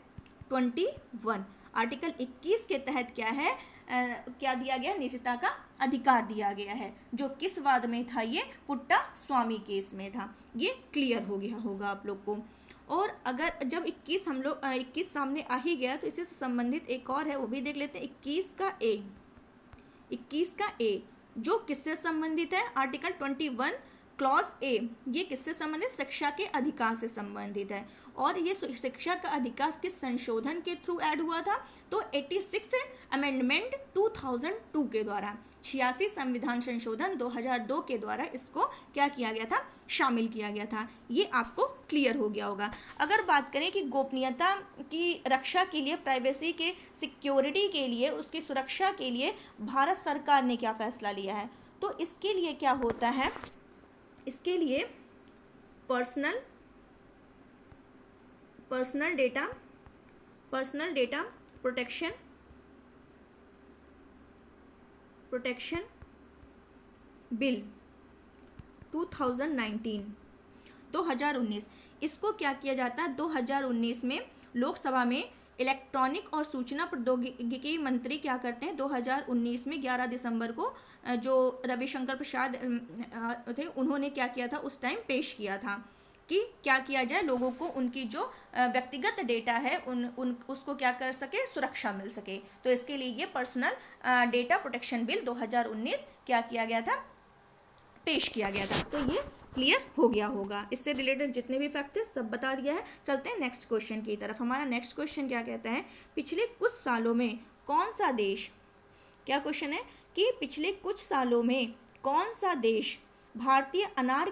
21। आर्टिकल 21 के तहत क्या है, क्या दिया गया, निजता का अधिकार दिया गया है। जो किस वाद में था, ये पुट्टा स्वामी केस में था। ये क्लियर हो गया होगा आप लोग को। और अगर जब 21 हम लोग 21 सामने आ ही गया तो इसी से संबंधित एक और है, वो भी देख लेते हैं। 21 का ए जो किससे संबंधित है? आर्टिकल 21 क्लॉज ए, ये किससे संबंधित? शिक्षा के अधिकार से संबंधित है। और ये शिक्षा का अधिकार किस संशोधन के थ्रू ऐड हुआ था? तो 86 अमेंडमेंट 2002 के द्वारा, 86 संविधान संशोधन 2002 के द्वारा इसको क्या किया गया था? शामिल किया गया था। ये आपको क्लियर हो गया होगा। अगर बात करें कि गोपनीयता की रक्षा के लिए, प्राइवेसी के सिक्योरिटी के लिए, उसकी सुरक्षा के लिए भारत सरकार ने क्या फैसला लिया है? तो इसके लिए क्या होता है? इसके लिए पर्सनल डेटा प्रोटेक्शन बिल 2019, इसको क्या किया जाता है? 2019 में लोकसभा में इलेक्ट्रॉनिक और सूचना प्रौद्योगिकी मंत्री क्या करते हैं? 2019 में 11 दिसंबर को जो रविशंकर प्रसाद थे, उन्होंने क्या किया था? उस टाइम पेश किया था कि क्या किया जाए, लोगों को उनकी जो व्यक्तिगत डेटा है उसको क्या कर सके? सुरक्षा मिल सके। तो इसके लिए ये पर्सनल डेटा प्रोटेक्शन बिल 2019 क्या किया गया था? पेश किया गया था। तो ये क्लियर हो गया होगा। इससे रिलेटेड जितने भी फैक्ट थे सब बता दिया है। चलते हैं नेक्स्ट क्वेश्चन की तरफ। हमारा नेक्स्ट क्वेश्चन क्या कहता है? पिछले कुछ सालों में कौन सा देश, क्या क्वेश्चन है कि पिछले कुछ सालों में कौन सा देश भारतीय अनार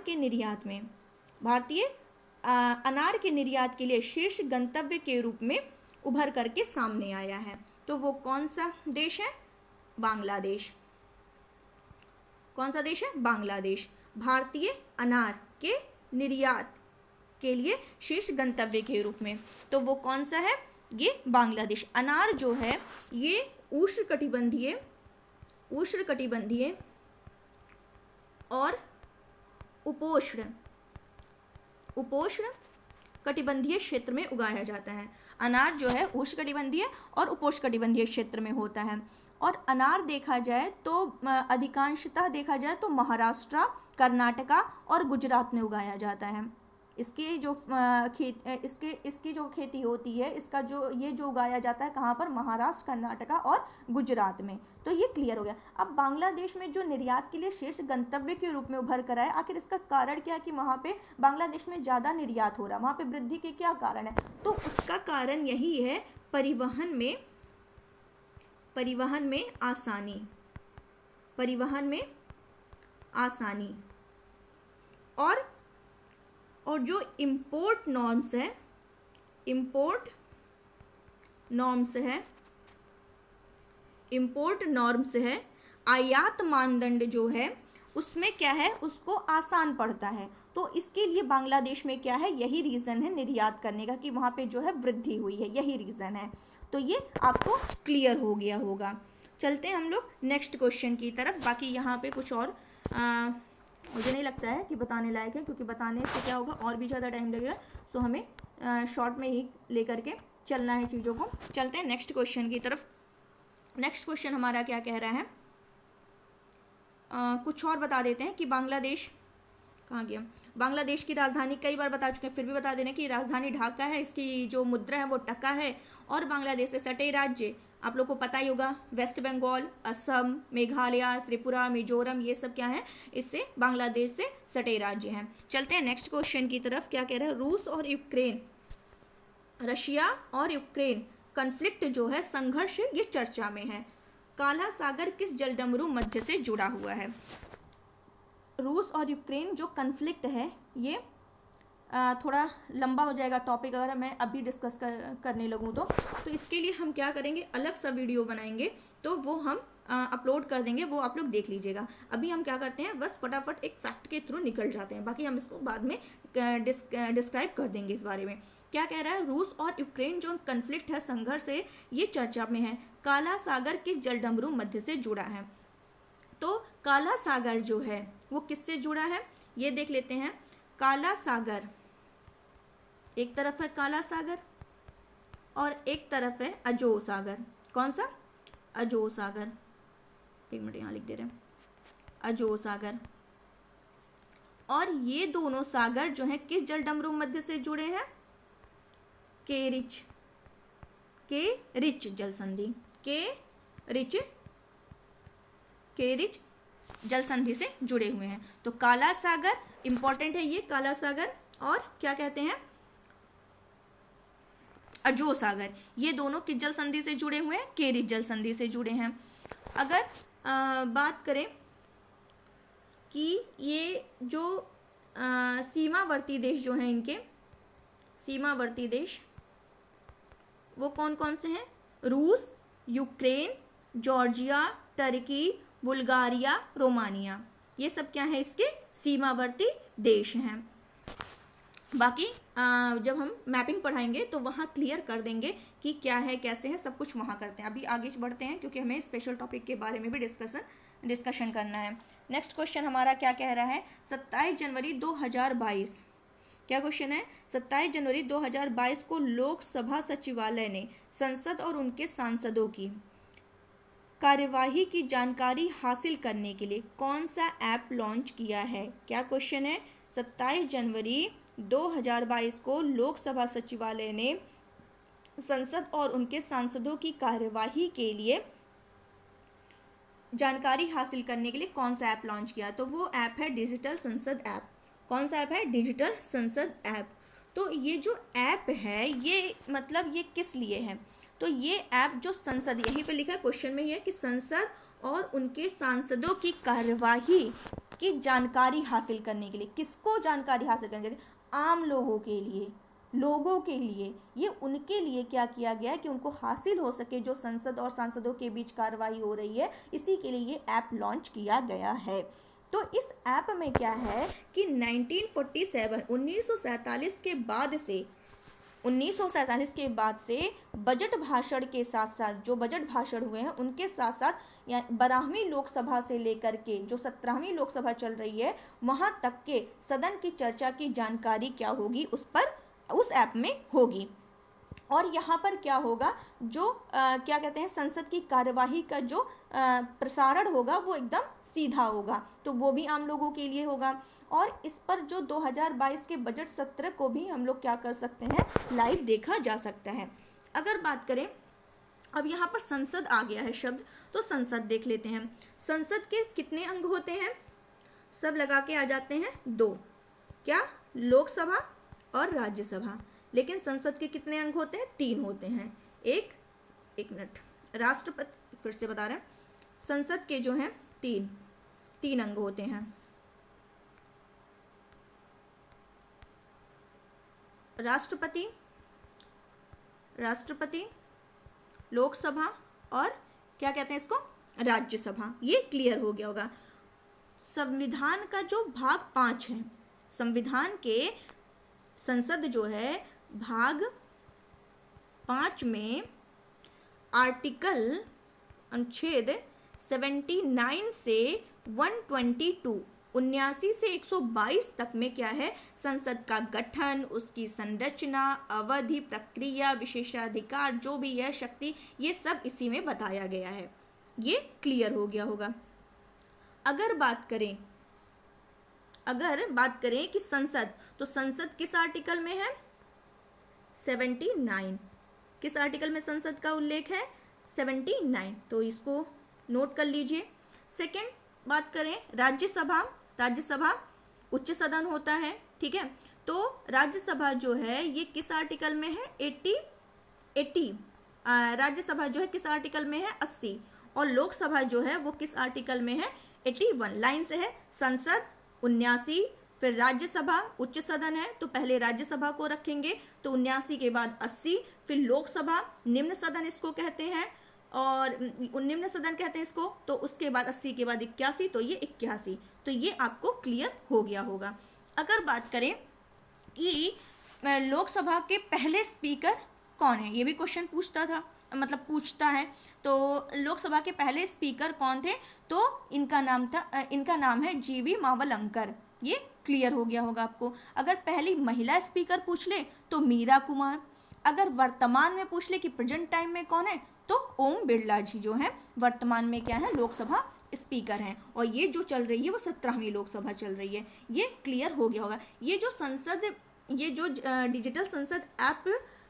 के निर्यात के लिए शीर्ष गंतव्य के रूप में उभर करके सामने आया है? तो वो कौन सा देश है? बांग्लादेश। कौन सा देश है? बांग्लादेश। भारतीय अनार के निर्यात के लिए शीर्ष गंतव्य के रूप में, तो वो कौन सा है? ये बांग्लादेश। अनार जो है ये उष्णकटिबंधीय और उपोष्ण कटिबंधीय क्षेत्र में उगाया जाता है। अनार जो है उष्णकटिबंधीय और उपोष्णकटिबंधीय क्षेत्र में होता है। और अनार देखा जाए तो अधिकांशतः देखा जाए तो महाराष्ट्र, कर्नाटका और गुजरात में उगाया जाता है। इसकी जो खेती होती है, इसका जो उगाया जाता है कहाँ पर? महाराष्ट्र, कर्नाटका और गुजरात में। तो ये क्लियर हो गया। अब बांग्लादेश में जो निर्यात के लिए शीर्ष गंतव्य के रूप में उभर कर आए, आखिर इसका कारण क्या है कि वहाँ पे बांग्लादेश में ज़्यादा निर्यात हो रहा है? वहाँ पे वृद्धि के क्या कारण है? तो उसका कारण यही है परिवहन में आसानी और जो इम्पोर्ट नॉर्म्स है, आयात मानदंड जो है उसमें क्या है? उसको आसान पड़ता है। तो इसके लिए बांग्लादेश में क्या है? यही रीज़न है निर्यात करने का कि वहाँ पे जो है वृद्धि हुई है, यही रीज़न है। तो ये आपको क्लियर हो गया होगा। चलते हैं हम लोग नेक्स्ट क्वेश्चन की तरफ। बाकी यहाँ पे कुछ और मुझे नहीं लगता है कि बताने लायक है, क्योंकि बताने से क्या होगा और भी ज़्यादा टाइम लगेगा। तो हमें शॉर्ट में ही लेकर के चलना है चीज़ों को। चलते हैं नेक्स्ट क्वेश्चन की तरफ। नेक्स्ट क्वेश्चन हमारा क्या कह रहा है? कुछ और बता देते हैं कि बांग्लादेश कहाँ गया? बांग्लादेश की राजधानी कई बार बता चुके हैं, फिर भी बता देना कि राजधानी ढाका है, इसकी जो मुद्रा है वो टका है। और बांग्लादेश से सटे राज्य आप लोग को पता ही होगा, वेस्ट बंगाल, असम, मेघालय, त्रिपुरा, मिजोरम, ये सब क्या है? इससे बांग्लादेश से सटे राज्य हैं। चलते हैं नेक्स्ट क्वेश्चन की तरफ। क्या कह रहा है? रशिया और यूक्रेन कन्फ्लिक्ट जो है, संघर्ष, ये चर्चा में है। काला सागर किस जलडमरू मध्य से जुड़ा हुआ है? रूस और यूक्रेन जो कन्फ्लिक्ट है, ये थोड़ा लंबा हो जाएगा टॉपिक अगर मैं अभी डिस्कस करने लगूँ तो इसके लिए हम क्या करेंगे? अलग सा वीडियो बनाएंगे, तो वो हम अपलोड कर देंगे, वो आप लोग देख लीजिएगा। अभी हम क्या करते हैं, बस फटाफट एक फैक्ट के थ्रू निकल जाते हैं, बाकी हम इसको बाद में डिस्क्राइब कर देंगे इस बारे में। क्या कह रहा है? रूस और यूक्रेन जो कन्फ्लिक्ट है, संघर्ष है, ये चर्चा में है। काला सागर किस जलडमरू मध्य से जुड़ा है? तो काला सागर जो है वो किससे जुड़ा है, ये देख लेते हैं। काला सागर, एक तरफ है काला सागर और एक तरफ है अजो सागर। कौन सा? अजो सागर। एक मिनट यहाँ लिख दे रहे हैं, अजो सागर। और ये दोनों सागर जो हैं किस जलडमरू मध्य से जुड़े हैं? के रिच जल संधि, के रिच जल संधि से जुड़े हुए हैं। तो काला सागर इंपॉर्टेंट है, ये काला सागर और क्या कहते हैं अजो सागर, ये दोनों किस जल संधि से जुड़े हुए हैं, के रिच जल संधि से जुड़े हैं। अगर बात करें कि ये जो सीमावर्ती देश जो हैं, इनके सीमावर्ती देश वो कौन कौन से हैं, रूस, Ukraine, Georgia, Turkey, Bulgaria, Romania, ये सब क्या है इसके सीमावर्ती देश हैं। बाकी जब हम मैपिंग पढ़ाएंगे तो वहाँ क्लियर कर देंगे कि क्या है कैसे है, सब कुछ वहाँ करते हैं। अभी आगे बढ़ते हैं क्योंकि हमें स्पेशल टॉपिक के बारे में भी डिस्कशन करना है। नेक्स्ट क्वेश्चन हमारा क्या कह रहा है, 27 जनवरी 2022, क्या क्वेश्चन है, 27 जनवरी 2022 को लोकसभा सचिवालय ने संसद और उनके सांसदों की कार्यवाही की जानकारी हासिल करने के लिए कौन सा ऐप लॉन्च किया है। क्या क्वेश्चन है, 27 जनवरी 2022 को लोकसभा सचिवालय ने संसद और उनके सांसदों की कार्यवाही के लिए जानकारी हासिल करने के लिए कौन सा ऐप लॉन्च किया। तो वो ऐप है डिजिटल संसद ऐप। कौन सा ऐप है, डिजिटल संसद ऐप। तो ये जो ऐप है ये मतलब ये किस लिए है, तो ये ऐप जो संसद, यहीं पे लिखा है क्वेश्चन में, ये कि संसद और उनके सांसदों की कार्यवाही की जानकारी हासिल करने के लिए, किसको जानकारी हासिल करने के लिए, आम लोगों के लिए, ये उनके लिए क्या किया गया है कि उनको हासिल हो सके जो संसद और सांसदों के बीच कार्रवाई हो रही है, इसी के लिए ये ऐप लॉन्च किया गया है। तो इस ऐप में क्या है कि 1947 के बाद से बजट भाषण के साथ साथ जो बजट भाषण हुए हैं उनके साथ साथ 12वीं लोकसभा से लेकर के जो 17वीं लोकसभा चल रही है वहाँ तक के सदन की चर्चा की जानकारी क्या होगी उस ऐप में होगी। और यहाँ पर क्या होगा, जो क्या कहते हैं संसद की कार्यवाही का जो प्रसारण होगा वो एकदम सीधा होगा, तो वो भी आम लोगों के लिए होगा। और इस पर जो 2022 के बजट सत्र को भी हम लोग क्या कर सकते हैं, लाइव देखा जा सकता है। अगर बात करें, अब यहाँ पर संसद आ गया है शब्द, तो संसद देख लेते हैं। संसद के कितने अंग होते हैं, सब लगा के आ जाते हैं 2, क्या, लोकसभा और राज्यसभा। लेकिन संसद के कितने अंग होते हैं, 3 होते हैं। एक मिनट, राष्ट्रपति, फिर से बता रहे हैं, संसद के जो हैं 3 अंग होते हैं। राष्ट्रपति, लोकसभा और क्या कहते हैं इसको, राज्यसभा। ये क्लियर हो गया होगा। संविधान का जो भाग 5 है, संविधान के संसद जो है भाग 5 में आर्टिकल अनुच्छेद 79 से 122 79 से 122 तक में क्या है, संसद का गठन, उसकी संरचना, अवधि, प्रक्रिया, विशेषाधिकार, जो भी है शक्ति, ये सब इसी में बताया गया है। ये क्लियर हो गया होगा। अगर बात करें कि संसद, तो संसद किस आर्टिकल में है, 79। किस आर्टिकल में संसद का उल्लेख है, 79, तो इसको नोट कर लीजिए। सेकंड बात करें राज्यसभा उच्च सदन होता है, ठीक है। तो राज्यसभा जो है ये किस आर्टिकल में है, 80। राज्यसभा जो है किस आर्टिकल में है, 80। और लोकसभा जो है वो किस आर्टिकल में है, 81। लाइन से है, संसद 79, फिर राज्यसभा उच्च सदन है तो पहले राज्यसभा को रखेंगे, तो 79 के बाद 80, फिर लोकसभा निम्न सदन इसको कहते हैं, और निम्न सदन कहते हैं इसको, तो उसके बाद 80 के बाद 81, तो ये 81। तो ये आपको क्लियर हो गया होगा। अगर बात करें कि लोकसभा के पहले स्पीकर कौन है, ये भी क्वेश्चन पूछता है। तो लोकसभा के पहले स्पीकर कौन थे, तो इनका नाम है जीवी मावलंकर। ये क्लियर हो गया होगा आपको। अगर पहली महिला स्पीकर पूछ ले तो मीरा कुमार। अगर वर्तमान में पूछ ले कि प्रेजेंट टाइम में कौन है, तो ओम बिरला जी जो है वर्तमान में क्या है, लोकसभा स्पीकर हैं। और ये जो चल रही है वो 17वीं लोकसभा चल रही है। ये क्लियर हो गया होगा। ये जो डिजिटल संसद ऐप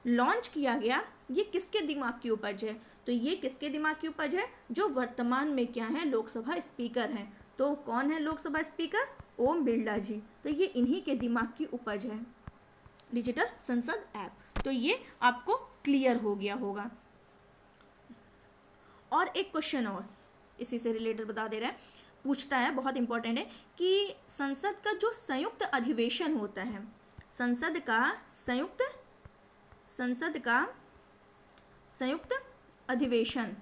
लॉन्च किया गया, ये किसके दिमाग की उपज है? तो ये किसके दिमाग की उपज है? जो वर्तमान में क्या है, लोकसभा स्पीकर हैं। तो कौन है लोकसभा स्पीकर? ओम बिरला जी। तो ये इन्हीं के दिमाग की उपज है डिजिटल संसद ऐप। तो ये आपको क्लियर हो गया होगा। और एक क्वेश्चन और इसी से रिलेटेड बता दे रहा है, पूछता है, बहुत इंपॉर्टेंट है कि संसद का जो संयुक्त अधिवेशन होता है, संसद का संयुक्त अधिवेशन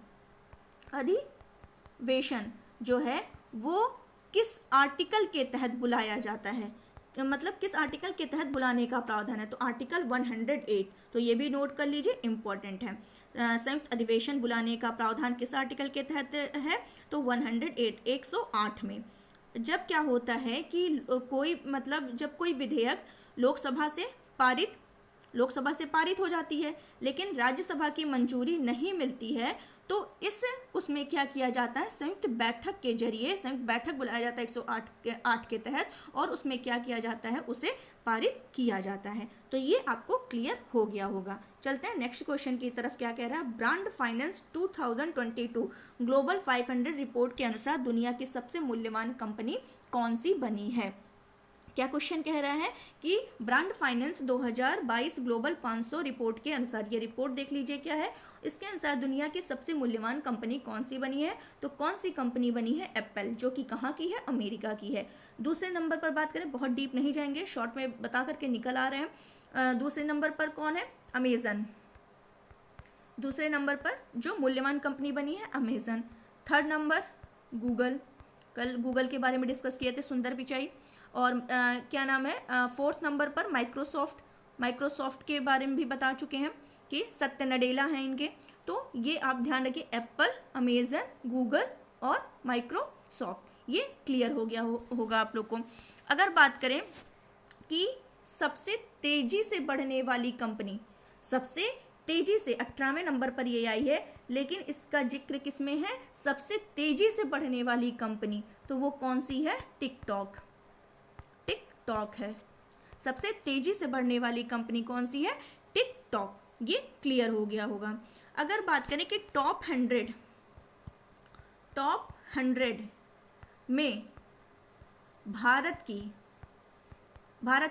जो है वो किस आर्टिकल के तहत बुलाया जाता है? मतलब किस आर्टिकल के तहत बुलाने का प्रावधान है? तो आर्टिकल 108। तो ये भी नोट कर लीजिए, इम्पॉर्टेंट है। संयुक्त अधिवेशन बुलाने का प्रावधान किस आर्टिकल के तहत है? तो 108, 108 में। जब क्या होता है कि जब कोई विधेयक लोकसभा से पारित हो जाती है, लेकिन राज्यसभा की मंजूरी नहीं मिलती है, तो उसमें क्या किया जाता है? संयुक्त बैठक के जरिए संयुक्त बैठक बुलाया जाता है 108 के तहत, और उसमें क्या किया जाता है? उसे पारित किया जाता है। तो ये आपको क्लियर हो गया होगा। चलते हैं नेक्स्ट क्वेश्चन की तरफ। क्या कह रहा है? ब्रांड फाइनेंस 2022 ग्लोबल 500 रिपोर्ट के अनुसार दुनिया की सबसे मूल्यवान कंपनी कौन सी बनी है? क्या क्वेश्चन कह रहा है कि ब्रांड फाइनेंस 2022 ग्लोबल 500 रिपोर्ट के अनुसार, ये रिपोर्ट देख लीजिए क्या है, इसके अनुसार दुनिया की सबसे मूल्यवान कंपनी कौन सी बनी है? तो कौन सी कंपनी बनी है? एप्पल, जो कि कहाँ की है? अमेरिका की है। दूसरे नंबर पर बात करें, बहुत डीप नहीं जाएंगे, शॉर्ट में बता करके निकल आ रहे हैं। दूसरे नंबर पर कौन है? अमेजन। दूसरे नंबर पर जो मूल्यवान कंपनी बनी है, अमेजन। थर्ड नंबर गूगल, कल गूगल के बारे में डिस्कस किए थे सुंदर पिचाई। और क्या नाम है? फोर्थ नंबर पर माइक्रोसॉफ्ट के बारे में भी बता चुके हैं कि सत्य नडेला हैं इनके। तो ये आप ध्यान रखिए, एप्पल, अमेजन, गूगल और माइक्रोसॉफ्ट, ये क्लियर हो गया होगा आप लोग को। अगर बात करें कि सबसे तेजी से बढ़ने वाली कंपनी, सबसे तेजी से 18वें नंबर पर ये आई है, लेकिन इसका जिक्र किसमें है? सबसे तेजी से बढ़ने वाली कंपनी, तो वो कौन सी है? टिकटॉक है। सबसे तेजी से बढ़ने वाली कंपनी कौन सी है? टिकटॉक। ये क्लियर हो गया होगा। अगर बात करें कि टॉप 100 में भारत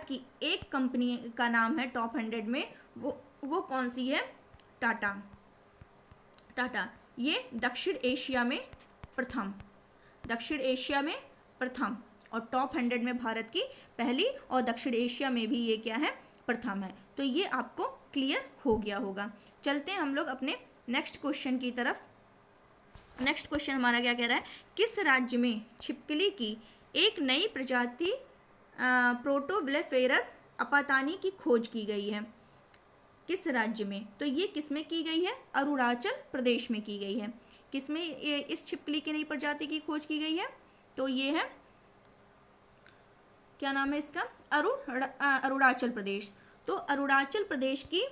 की एक कंपनी का नाम है टॉप 100 में, वो कौन सी है? टाटा। ये दक्षिण एशिया में प्रथम, और टॉप 100 में भारत की पहली, और दक्षिण एशिया में भी ये क्या है? प्रथम है। तो ये आपको क्लियर हो गया होगा। चलते हैं हम लोग अपने नेक्स्ट क्वेश्चन की तरफ। नेक्स्ट क्वेश्चन हमारा क्या कह रहा है? किस राज्य में छिपकली की एक नई प्रजाति प्रोटोब्लेफेरस अपातानी की खोज की गई है? किस राज्य में? तो ये किसमें की गई है? अरुणाचल प्रदेश में की गई है। किसमें इस छिपकली की नई प्रजाति की खोज की गई है? तो ये है, क्या नाम है इसका? अरुणाचल प्रदेश। तो अरुणाचल प्रदेश की,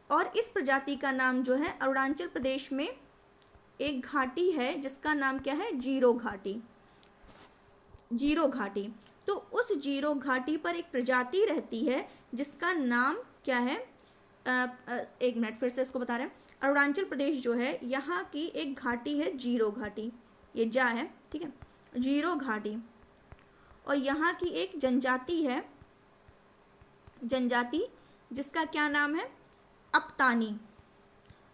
और इस प्रजाति का नाम जो है, अरुणाचल प्रदेश में एक घाटी है जिसका नाम क्या है? जीरो घाटी। तो उस जीरो घाटी पर एक प्रजाति रहती है जिसका नाम क्या है? एक मिनट, फिर से इसको बता रहे हैं। अरुणाचल प्रदेश जो है, यहाँ की एक घाटी है जीरो घाटी, ये जा है, ठीक है, जीरो घाटी। और यहाँ की एक जनजाति जिसका क्या नाम है?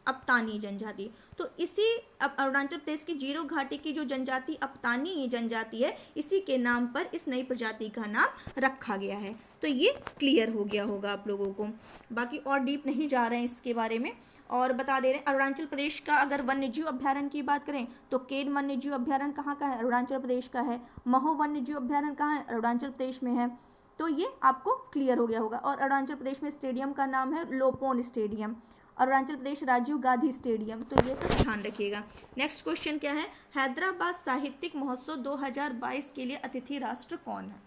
अपतानी जनजाति। तो इसी अरुणाचल प्रदेश की जीरो घाटी की जो जनजाति अपतानी जनजाति है, इसी के नाम पर इस नई प्रजाति का नाम रखा गया है। तो ये क्लियर हो गया होगा आप लोगों को। बाकी और डीप नहीं जा रहे हैं इसके बारे में, और बता दे रहे हैं अरुणाचल प्रदेश का अगर वन्यजीव अभ्यारण्य की बात करें तो केन वन्यजीव अभ्यारण्य कहाँ का है? अरुणाचल प्रदेश का है। महो वन्यजीव अभ्यारण्य कहाँ है? अरुणाचल प्रदेश में है। तो ये आपको क्लियर हो गया होगा। और अरुणाचल प्रदेश में स्टेडियम का नाम है लोपोन स्टेडियम। अरुणाचल प्रदेश राजीव गांधी स्टेडियम। तो ये सब ध्यान रखिएगा। नेक्स्ट क्वेश्चन क्या है? हैदराबाद साहित्यिक महोत्सव 2022 के लिए अतिथि राष्ट्र कौन है?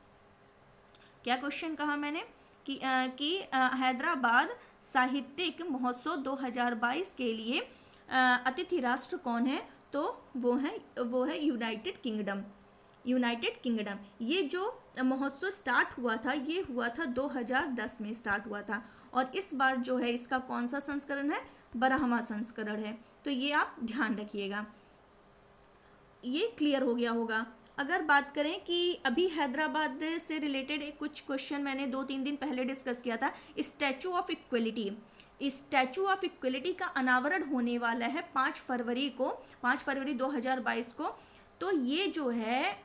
क्या क्वेश्चन कहा मैंने कि हैदराबाद साहित्यिक महोत्सव 2022 के लिए अतिथि राष्ट्र कौन है? तो वो है यूनाइटेड किंगडम। ये जो महोत्सव स्टार्ट हुआ था, ये हुआ था 2010 में स्टार्ट हुआ था, और इस बार जो है इसका कौन सा संस्करण है, 12वां संस्करण है। तो ये आप ध्यान रखिएगा। ये क्लियर हो गया होगा। अगर बात करें कि अभी हैदराबाद से रिलेटेड एक कुछ क्वेश्चन मैंने 2-3 दिन पहले डिस्कस किया था, statue of equality. Statue of equality का अनावरण होने वाला है 5 फरवरी 2022 को। तो ये जो है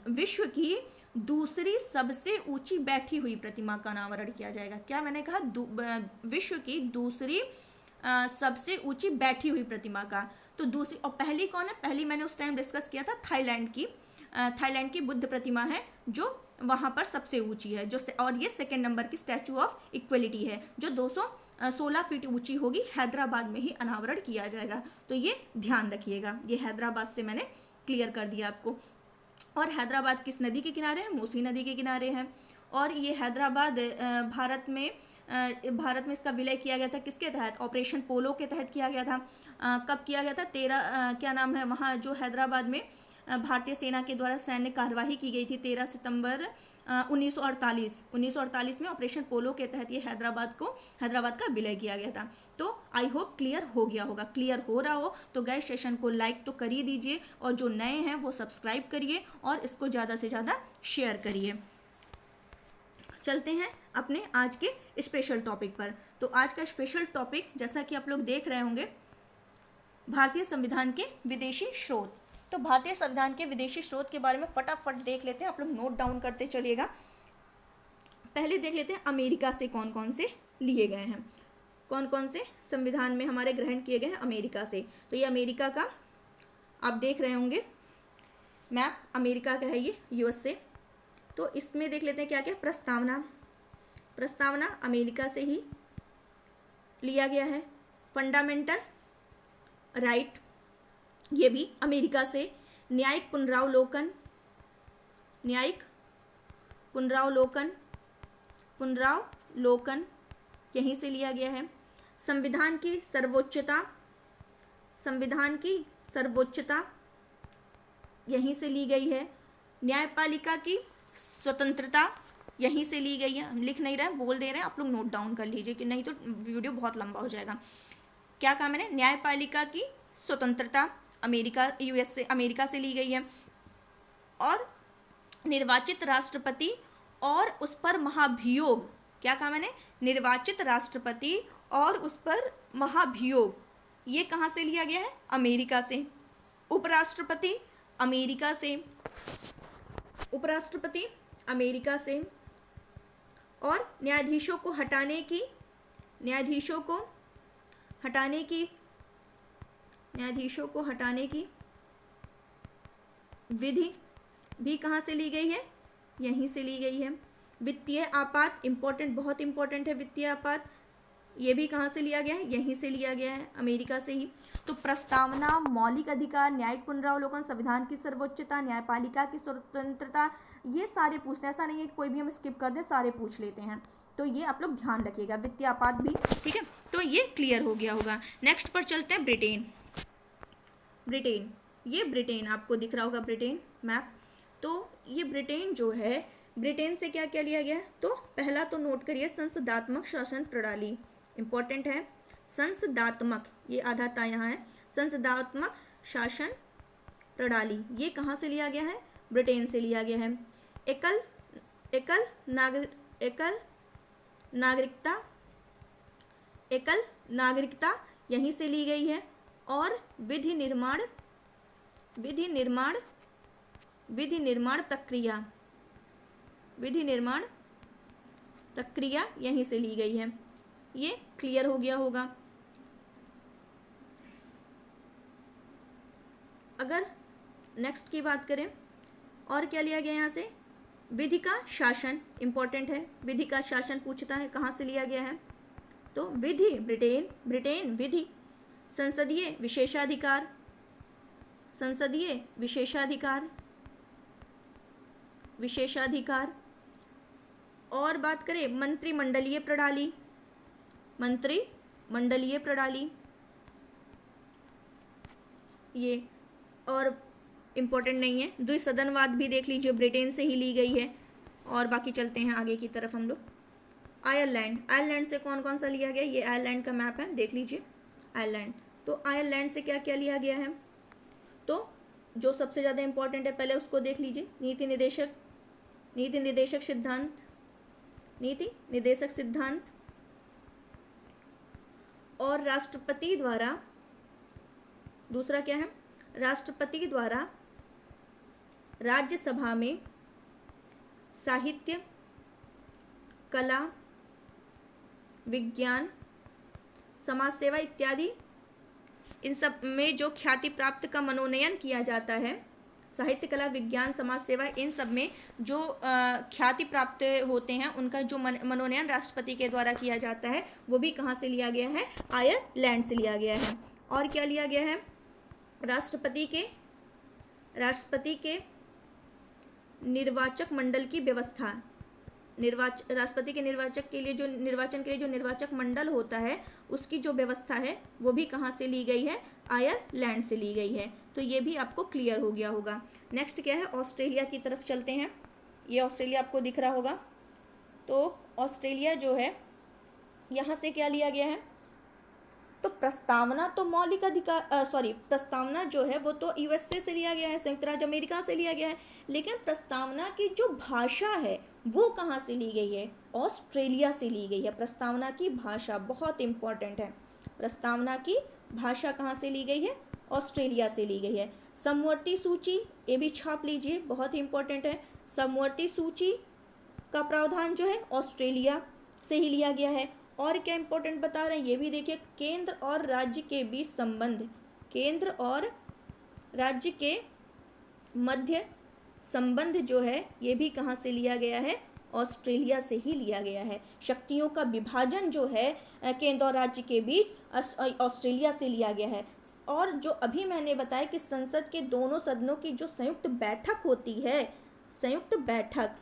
विश्व की दूसरी सबसे ऊंची बैठी हुई प्रतिमा का अनावरण किया जाएगा। क्या मैंने कहा, विश्व की दूसरी सबसे ऊंची बैठी हुई प्रतिमा का। तो दूसरी और पहली कौन है, पहली मैंने उस टाइम डिस्कस किया था थाईलैंड की बुद्ध प्रतिमा है जो वहाँ पर सबसे ऊंची है, और ये सेकेंड नंबर की स्टैचू ऑफ इक्वलिटी है जो 216 फीट ऊंची होगी। हैदराबाद में ही अनावरण किया जाएगा। तो ये ध्यान रखिएगा। ये हैदराबाद से मैंने क्लियर कर दिया आपको। और हैदराबाद किस नदी के किनारे है, मूसी नदी के किनारे है। और ये हैदराबाद भारत में इसका विलय किया गया था किसके तहत, ऑपरेशन पोलो के तहत किया गया था। कब किया गया था, 13 वहाँ जो हैदराबाद में भारतीय सेना के द्वारा सैन्य कार्यवाही की गई थी 13 सितंबर 1948 में ऑपरेशन पोलो के तहत ये हैदराबाद का विलय किया गया था। तो आई होप क्लियर हो गया होगा। क्लियर हो रहा हो तो गए सेशन को लाइक तो कर ही दीजिए, और जो नए हैं वो सब्सक्राइब करिए और इसको ज़्यादा से ज़्यादा शेयर करिए। चलते हैं अपने आज के स्पेशल टॉपिक पर। तो आज का स्पेशल टॉपिक, जैसा कि आप लोग देख रहे होंगे, भारतीय संविधान के विदेशी स्रोत। तो भारतीय संविधान के विदेशी स्रोत के बारे में फटाफट देख लेते हैं। आप लोग नोट डाउन करते चलिएगा। पहले देख लेते हैं अमेरिका से कौन कौन से लिए गए हैं, कौन कौन से संविधान में हमारे ग्रहण किए गए हैं अमेरिका से। तो ये अमेरिका का आप देख रहे होंगे मैप, अमेरिका का है ये, यूएसए। तो इसमें देख लेते हैं क्या क्या। प्रस्तावना अमेरिका से ही लिया गया है। फंडामेंटल राइट, ये भी अमेरिका से। न्यायिक पुनरावलोकन यहीं से लिया गया है। संविधान की सर्वोच्चता यहीं से ली गई है। न्यायपालिका की स्वतंत्रता यहीं से ली गई है। हम लिख नहीं रहे हैं, बोल दे रहे हैं, आप लोग नोट डाउन कर लीजिए कि नहीं तो वीडियो बहुत लंबा हो जाएगा। क्या कहा मैंने, न्यायपालिका की स्वतंत्रता अमेरिका से ली गई है। और निर्वाचित राष्ट्रपति और उस पर महाभियोग, क्या कहा मैंने, निर्वाचित राष्ट्रपति और उस पर महाभियोग, ये कहाँ से लिया गया है, अमेरिका से। उपराष्ट्रपति अमेरिका से। और न्यायाधीशों को हटाने की विधि भी कहाँ से ली गई है, यहीं से ली गई है। वित्तीय आपात, बहुत इंपॉर्टेंट है वित्तीय आपात, ये भी कहाँ से लिया गया है, यहीं से लिया गया है, अमेरिका से ही। तो प्रस्तावना, मौलिक अधिकार, न्यायिक पुनरावलोकन, संविधान की सर्वोच्चता, न्यायपालिका की स्वतंत्रता, ये सारे पूछते हैं। ऐसा नहीं है कि कोई भी हम स्किप कर दें, सारे पूछ लेते हैं। तो ये आप लोग ध्यान रखिएगा, वित्तीय आपात भी, ठीक है। तो ये क्लियर हो गया होगा। नेक्स्ट पर चलते हैं ब्रिटेन। ये ब्रिटेन आपको दिख रहा होगा, ब्रिटेन मैप। तो ये ब्रिटेन जो है, ब्रिटेन से क्या क्या लिया गया है। तो पहला तो नोट करिए, संसदात्मक शासन प्रणाली, इंपॉर्टेंट है। संसदात्मक, ये आधा था यहाँ है, संसदात्मक शासन प्रणाली, ये कहाँ से लिया गया है, ब्रिटेन से लिया गया है। एकल नागरिकता यहीं से ली गई है। और विधि निर्माण प्रक्रिया यहीं से ली गई है। ये क्लियर हो गया होगा। अगर नेक्स्ट की बात करें, और क्या लिया गया यहाँ से, विधि का शासन, इंपॉर्टेंट है। विधि का शासन पूछता है कहाँ से लिया गया है। तो विधि, ब्रिटेन विधि। संसदीय विशेषाधिकार। और बात करें मंत्रिमंडलीय प्रणाली, ये और इम्पोर्टेंट नहीं है। द्विसदनवाद भी देख लीजिए, ब्रिटेन से ही ली गई है। और बाकी चलते हैं आगे की तरफ हम लोग। आयरलैंड, आयरलैंड से कौन कौन सा लिया गया, ये आयरलैंड का मैप है, देख लीजिए आयरलैंड। तो आयरलैंड से क्या क्या लिया गया है, तो जो सबसे ज़्यादा इंपॉर्टेंट है पहले उसको देख लीजिए, नीति निर्देशक सिद्धांत, नीति निर्देशक सिद्धांत और राष्ट्रपति द्वारा, दूसरा क्या है, राष्ट्रपति द्वारा राज्यसभा में साहित्य, कला, विज्ञान, समाज सेवा इत्यादि इन सब में जो ख्याति प्राप्त का मनोनयन किया जाता है, साहित्य, कला, विज्ञान, समाज सेवा, इन सब में जो ख्याति प्राप्त होते हैं उनका जो मनोनयन राष्ट्रपति के द्वारा किया जाता है वो भी कहाँ से लिया गया है, आयरलैंड से लिया गया है। और क्या लिया गया है, राष्ट्रपति के निर्वाचक मंडल की व्यवस्था, राष्ट्रपति के निर्वाचक के लिए जो निर्वाचन के लिए जो निर्वाचक मंडल होता है उसकी जो व्यवस्था है वो भी कहाँ से ली गई है, आयरलैंड से ली गई है। तो ये भी आपको क्लियर हो गया होगा। नेक्स्ट क्या है, ऑस्ट्रेलिया की तरफ चलते हैं। ये ऑस्ट्रेलिया आपको दिख रहा होगा। तो ऑस्ट्रेलिया जो है यहाँ से क्या लिया गया है, तो प्रस्तावना तो मौलिक अधिकार प्रस्तावना जो है वो तो यूएसए से लिया गया है, संयुक्त राज्य अमेरिका से लिया गया है, लेकिन प्रस्तावना की जो भाषा है वो कहाँ से ली गई है, ऑस्ट्रेलिया से ली गई है। प्रस्तावना की भाषा बहुत इंपॉर्टेंट है, प्रस्तावना की भाषा कहाँ से ली गई है, ऑस्ट्रेलिया से ली गई है। समवर्ती सूची, ये भी छाप लीजिए, बहुत ही इंपॉर्टेंट है। समवर्ती सूची का प्रावधान जो है ऑस्ट्रेलिया से ही लिया गया है। और क्या इंपॉर्टेंट बता रहे हैं ये भी देखिए, केंद्र और राज्य के बीच संबंध, केंद्र और राज्य के मध्य संबंध जो है ये भी कहाँ से लिया गया है, ऑस्ट्रेलिया से ही लिया गया है। शक्तियों का विभाजन जो है केंद्र और राज्य के बीच ऑस्ट्रेलिया से लिया गया है। और जो अभी मैंने बताया कि संसद के दोनों सदनों की जो संयुक्त बैठक होती है, संयुक्त बैठक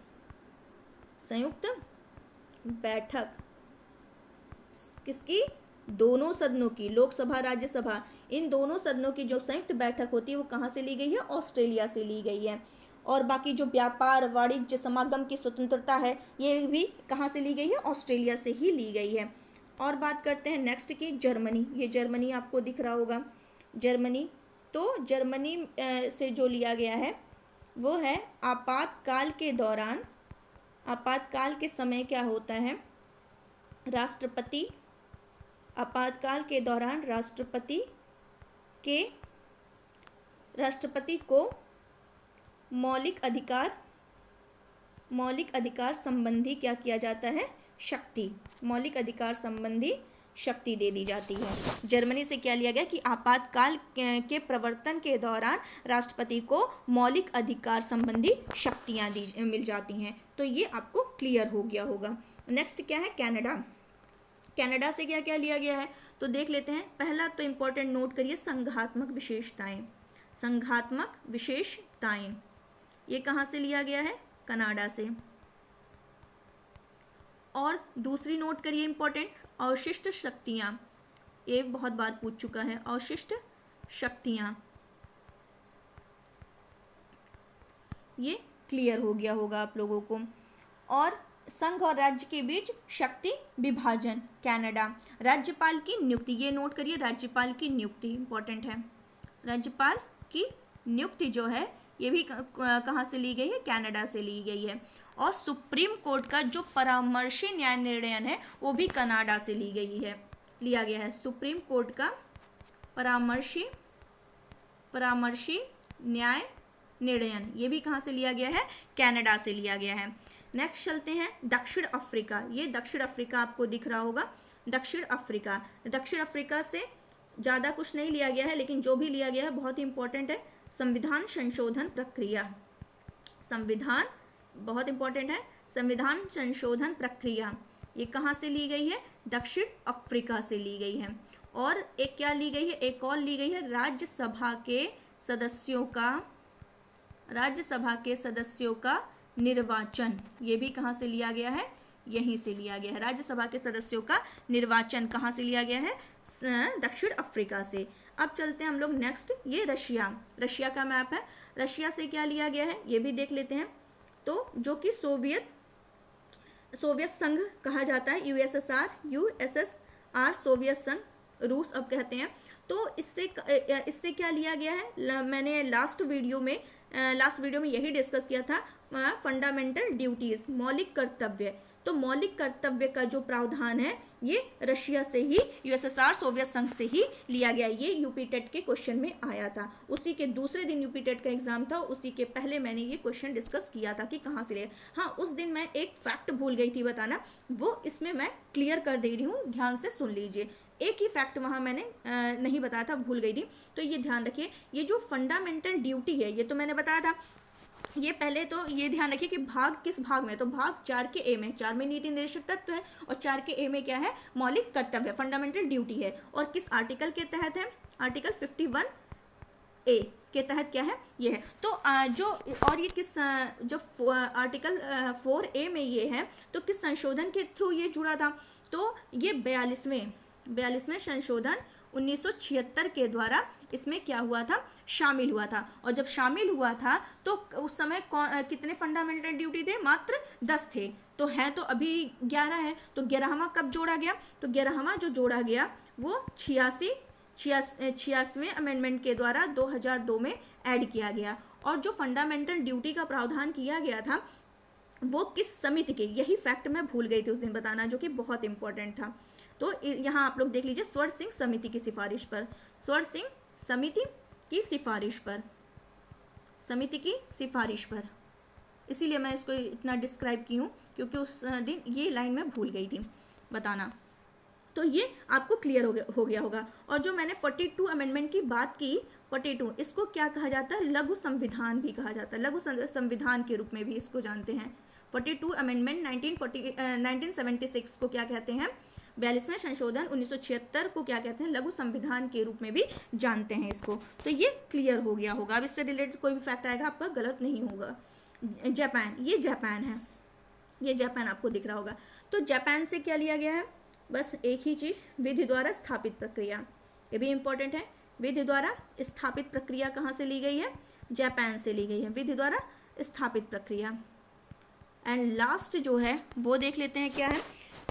किसकी, दोनों सदनों की, लोकसभा राज्यसभा, इन दोनों सदनों की जो संयुक्त बैठक होती है वो कहाँ से ली गई है, ऑस्ट्रेलिया से ली गई है। और बाकी जो व्यापार, वाणिज्य, समागम की स्वतंत्रता है ये भी कहाँ से ली गई है, ऑस्ट्रेलिया से ही ली गई है। और बात करते हैं नेक्स्ट की, जर्मनी। ये जर्मनी आपको दिख रहा होगा, जर्मनी। तो जर्मनी से जो लिया गया है वो है आपातकाल के दौरान, आपातकाल के समय क्या होता है, राष्ट्रपति, आपातकाल के दौरान राष्ट्रपति को मौलिक अधिकार संबंधी क्या किया जाता है, शक्ति, मौलिक अधिकार संबंधी शक्ति दे दी जाती है। जर्मनी से क्या लिया गया कि आपातकाल के प्रवर्तन के दौरान राष्ट्रपति को मौलिक अधिकार संबंधी शक्तियां मिल जाती हैं। तो ये आपको क्लियर हो गया होगा। नेक्स्ट क्या है, कनाडा। कनाडा से क्या क्या लिया गया है तो देख लेते हैं। पहला तो इम्पोर्टेंट नोट करिए, संघात्मक विशेषताएं। संघात्मक विशेषताएं ये कहाँ से लिया गया है, कनाडा से। और दूसरी नोट करिए इम्पोर्टेंट, अवशिष्ट शक्तियाँ, ये बहुत बार पूछ चुका है, अवशिष्ट शक्तियाँ, ये क्लियर हो गया होगा आप लोगों को। और संघ और राज्य के बीच शक्ति विभाजन, कनाडा। राज्यपाल की नियुक्ति, ये नोट करिए, राज्यपाल की नियुक्ति इंपॉर्टेंट है। राज्यपाल की नियुक्ति जो है ये भी कहाँ से ली गई है, कनाडा से ली गई है। और सुप्रीम कोर्ट का जो परामर्शी न्याय निर्णय है वो भी कनाडा से लिया गया है। सुप्रीम कोर्ट का परामर्शी न्याय निर्णय ये भी कहाँ से लिया गया है, कनाडा से लिया गया है। नेक्स्ट चलते हैं दक्षिण अफ्रीका। ये दक्षिण अफ्रीका आपको दिख रहा होगा, दक्षिण अफ्रीका से ज़्यादा कुछ नहीं लिया गया है, लेकिन जो भी लिया गया है बहुत ही इंपॉर्टेंट है। संविधान संशोधन प्रक्रिया, संविधान बहुत इंपॉर्टेंट है। संविधान संशोधन प्रक्रिया ये कहाँ से ली गई है, दक्षिण अफ्रीका से ली गई है। और एक क्या ली गई है, एक और ली गई है, राज्यसभा के सदस्यों का निर्वाचन। ये भी कहाँ से लिया गया है, यहीं से लिया गया है। राज्यसभा के सदस्यों का निर्वाचन कहाँ से लिया गया है, दक्षिण अफ्रीका से। अब चलते हैं हम लोग नेक्स्ट, ये रशिया का मैप है। रशिया से क्या लिया गया है ये भी देख लेते हैं। तो जो कि सोवियत सोवियत संघ कहा जाता है, यूएसएसआर, यूएसएसआर सोवियत संघ, रूस अब कहते हैं। तो इससे क्या लिया गया है, मैंने लास्ट वीडियो में यही डिस्कस किया था, फंडामेंटल ड्यूटीज, मौलिक कर्तव्य। तो मौलिक कर्तव्य का जो प्रावधान है ये रशिया से ही, यूएसएसआर सोवियत संघ से ही लिया गया। ये यूपी टेट के क्वेश्चन में आया था, उसी के दूसरे दिन यूपी टेट का एग्जाम था, उसी के पहले मैंने ये क्वेश्चन डिस्कस किया था कि कहाँ से लिया। हाँ, उस दिन मैं एक फैक्ट भूल गई थी बताना, वो इसमें मैं क्लियर कर दे रही हूँ, ध्यान से सुन लीजिए। एक ही फैक्ट वहाँ मैंने नहीं बताया था, भूल गई थी, तो ये ध्यान रखिए। ये जो फंडामेंटल ड्यूटी है ये तो मैंने बताया था, ये पहले तो ये ध्यान रखिए कि भाग किस भाग में, तो भाग 4 के ए में, 4 में नीति निर्देशक तत्व है और 4 के ए में क्या है, मौलिक कर्तव्य, फंडामेंटल ड्यूटी है। और किस आर्टिकल के तहत है, आर्टिकल 51 ए के तहत क्या है, ये है। तो जो और ये किस जो आर्टिकल 4 ए में ये है, तो किस संशोधन के थ्रू ये जुड़ा था, तो ये 42वें संशोधन 1976 के द्वारा इसमें क्या हुआ था, शामिल हुआ था। और जब शामिल हुआ था तो उस समय कितने फंडामेंटल ड्यूटी थे, मात्र 10 थे, तो हैं तो अभी 11 है। तो 11वां कब जोड़ा गया, तो 11वां जो जोड़ा गया वो 86वें अमेंडमेंट के द्वारा 2002 में ऐड किया गया। और जो फंडामेंटल ड्यूटी का प्रावधान किया गया था वो किस समिति के, यही फैक्ट मैं भूल गई थी उस दिन बताना, जो कि बहुत इंपॉर्टेंट था। तो यहाँ आप लोग देख लीजिए, स्वर्ण सिंह समिति की सिफारिश पर, स्वर्ण सिंह समिति की सिफारिश पर, इसीलिए मैं इसको इतना डिस्क्राइब की हूँ, क्योंकि उस दिन ये लाइन मैं भूल गई थी बताना। तो ये आपको क्लियर हो गया होगा। और जो मैंने 42 अमेंडमेंट की बात की, 42 इसको क्या कहा जाता है, लघु संविधान भी कहा जाता है, लघु संविधान के रूप में भी इसको जानते हैं। 42 अमेंडमेंट 1976 को क्या कहते हैं, 42वें संशोधन 1976 को क्या कहते हैं, लघु संविधान के रूप में भी जानते हैं इसको। तो ये क्लियर हो गया होगा। अब इससे रिलेटेड कोई भी फैक्ट आएगा आपका गलत नहीं होगा। जापान, ये जापान है, ये जापान आपको दिख रहा होगा। तो जापान से क्या लिया गया है, बस एक ही चीज़, विधि द्वारा स्थापित प्रक्रिया, ये भी इंपॉर्टेंट है। विधि द्वारा स्थापित प्रक्रिया कहाँ से ली गई है, जापान से ली गई है, विधि द्वारा स्थापित प्रक्रिया। एंड लास्ट जो है वो देख लेते हैं क्या है,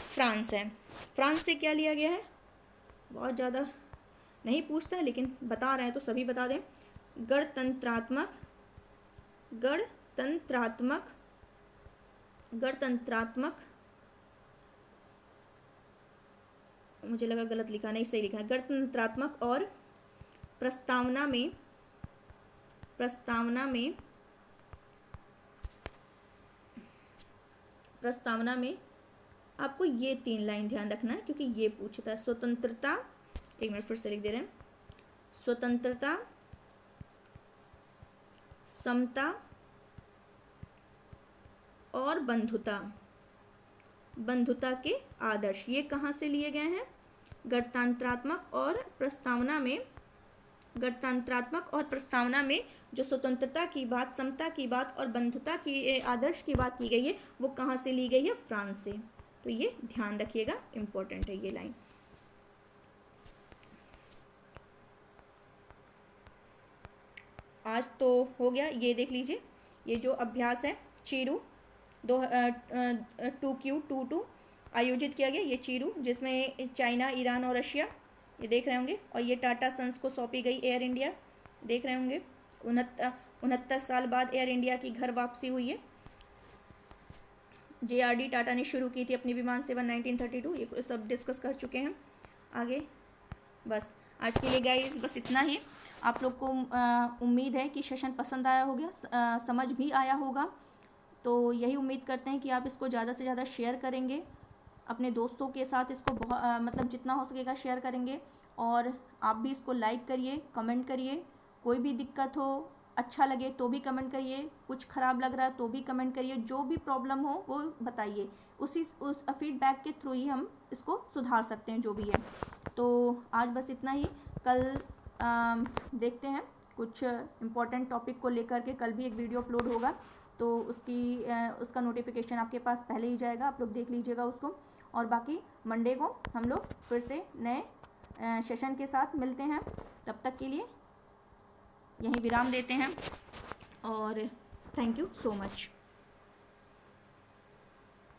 फ्रांस है। फ्रांस से क्या लिया गया है, बहुत ज़्यादा नहीं पूछता है लेकिन बता रहे हैं तो सभी बता दें। गणतंत्रात्मक मुझे लगा गलत लिखा, नहीं सही लिखा है। गणतंत्रात्मक और प्रस्तावना में आपको ये 3 लाइन ध्यान रखना है, क्योंकि ये पूछता है। स्वतंत्रता, एक मिनट फिर से लिख दे रहे हैं, स्वतंत्रता, समता और बंधुता के आदर्श, ये कहाँ से लिए गए हैं, गणतंत्रात्मक और प्रस्तावना में जो स्वतंत्रता की बात, समता की बात और बंधुता की आदर्श की बात की गई है, वो कहाँ से ली गई है, फ्रांस से। तो ये ध्यान रखिएगा, इंपॉर्टेंट है ये लाइन। आज तो हो गया, ये देख लीजिए, ये जो अभ्यास है चीरू 2Q22 आयोजित किया गया, ये चीरू जिसमें चाइना, ईरान और रशिया, ये देख रहे होंगे। और ये टाटा सन्स को सौंपी गई एयर इंडिया, देख रहे होंगे। 69 साल बाद एयर इंडिया की घर वापसी हुई है। JRD टाटा ने शुरू की थी अपनी विमान सेवा 1932, ये सब डिस्कस कर चुके हैं आगे। बस आज के लिए गाइस बस इतना ही। आप लोग को उम्मीद है कि सेशन पसंद आया होगा, समझ भी आया होगा। तो यही उम्मीद करते हैं कि आप इसको ज़्यादा से ज़्यादा शेयर करेंगे अपने दोस्तों के साथ, इसको मतलब जितना हो सकेगा शेयर करेंगे। और आप भी इसको लाइक करिए, कमेंट करिए, कोई भी दिक्कत हो, अच्छा लगे तो भी कमेंट करिए, कुछ ख़राब लग रहा है तो भी कमेंट करिए, जो भी प्रॉब्लम हो वो बताइए, उस फीडबैक के थ्रू ही हम इसको सुधार सकते हैं जो भी है। तो आज बस इतना ही। कल देखते हैं कुछ इम्पोर्टेंट टॉपिक को लेकर के, कल भी एक वीडियो अपलोड होगा, तो उसका नोटिफिकेशन आपके पास पहले ही जाएगा, आप लोग देख लीजिएगा उसको। और बाकी मंडे को हम लोग फिर से नए सेशन के साथ मिलते हैं। तब तक के लिए यहीं विराम देते हैं और थैंक यू सो मच।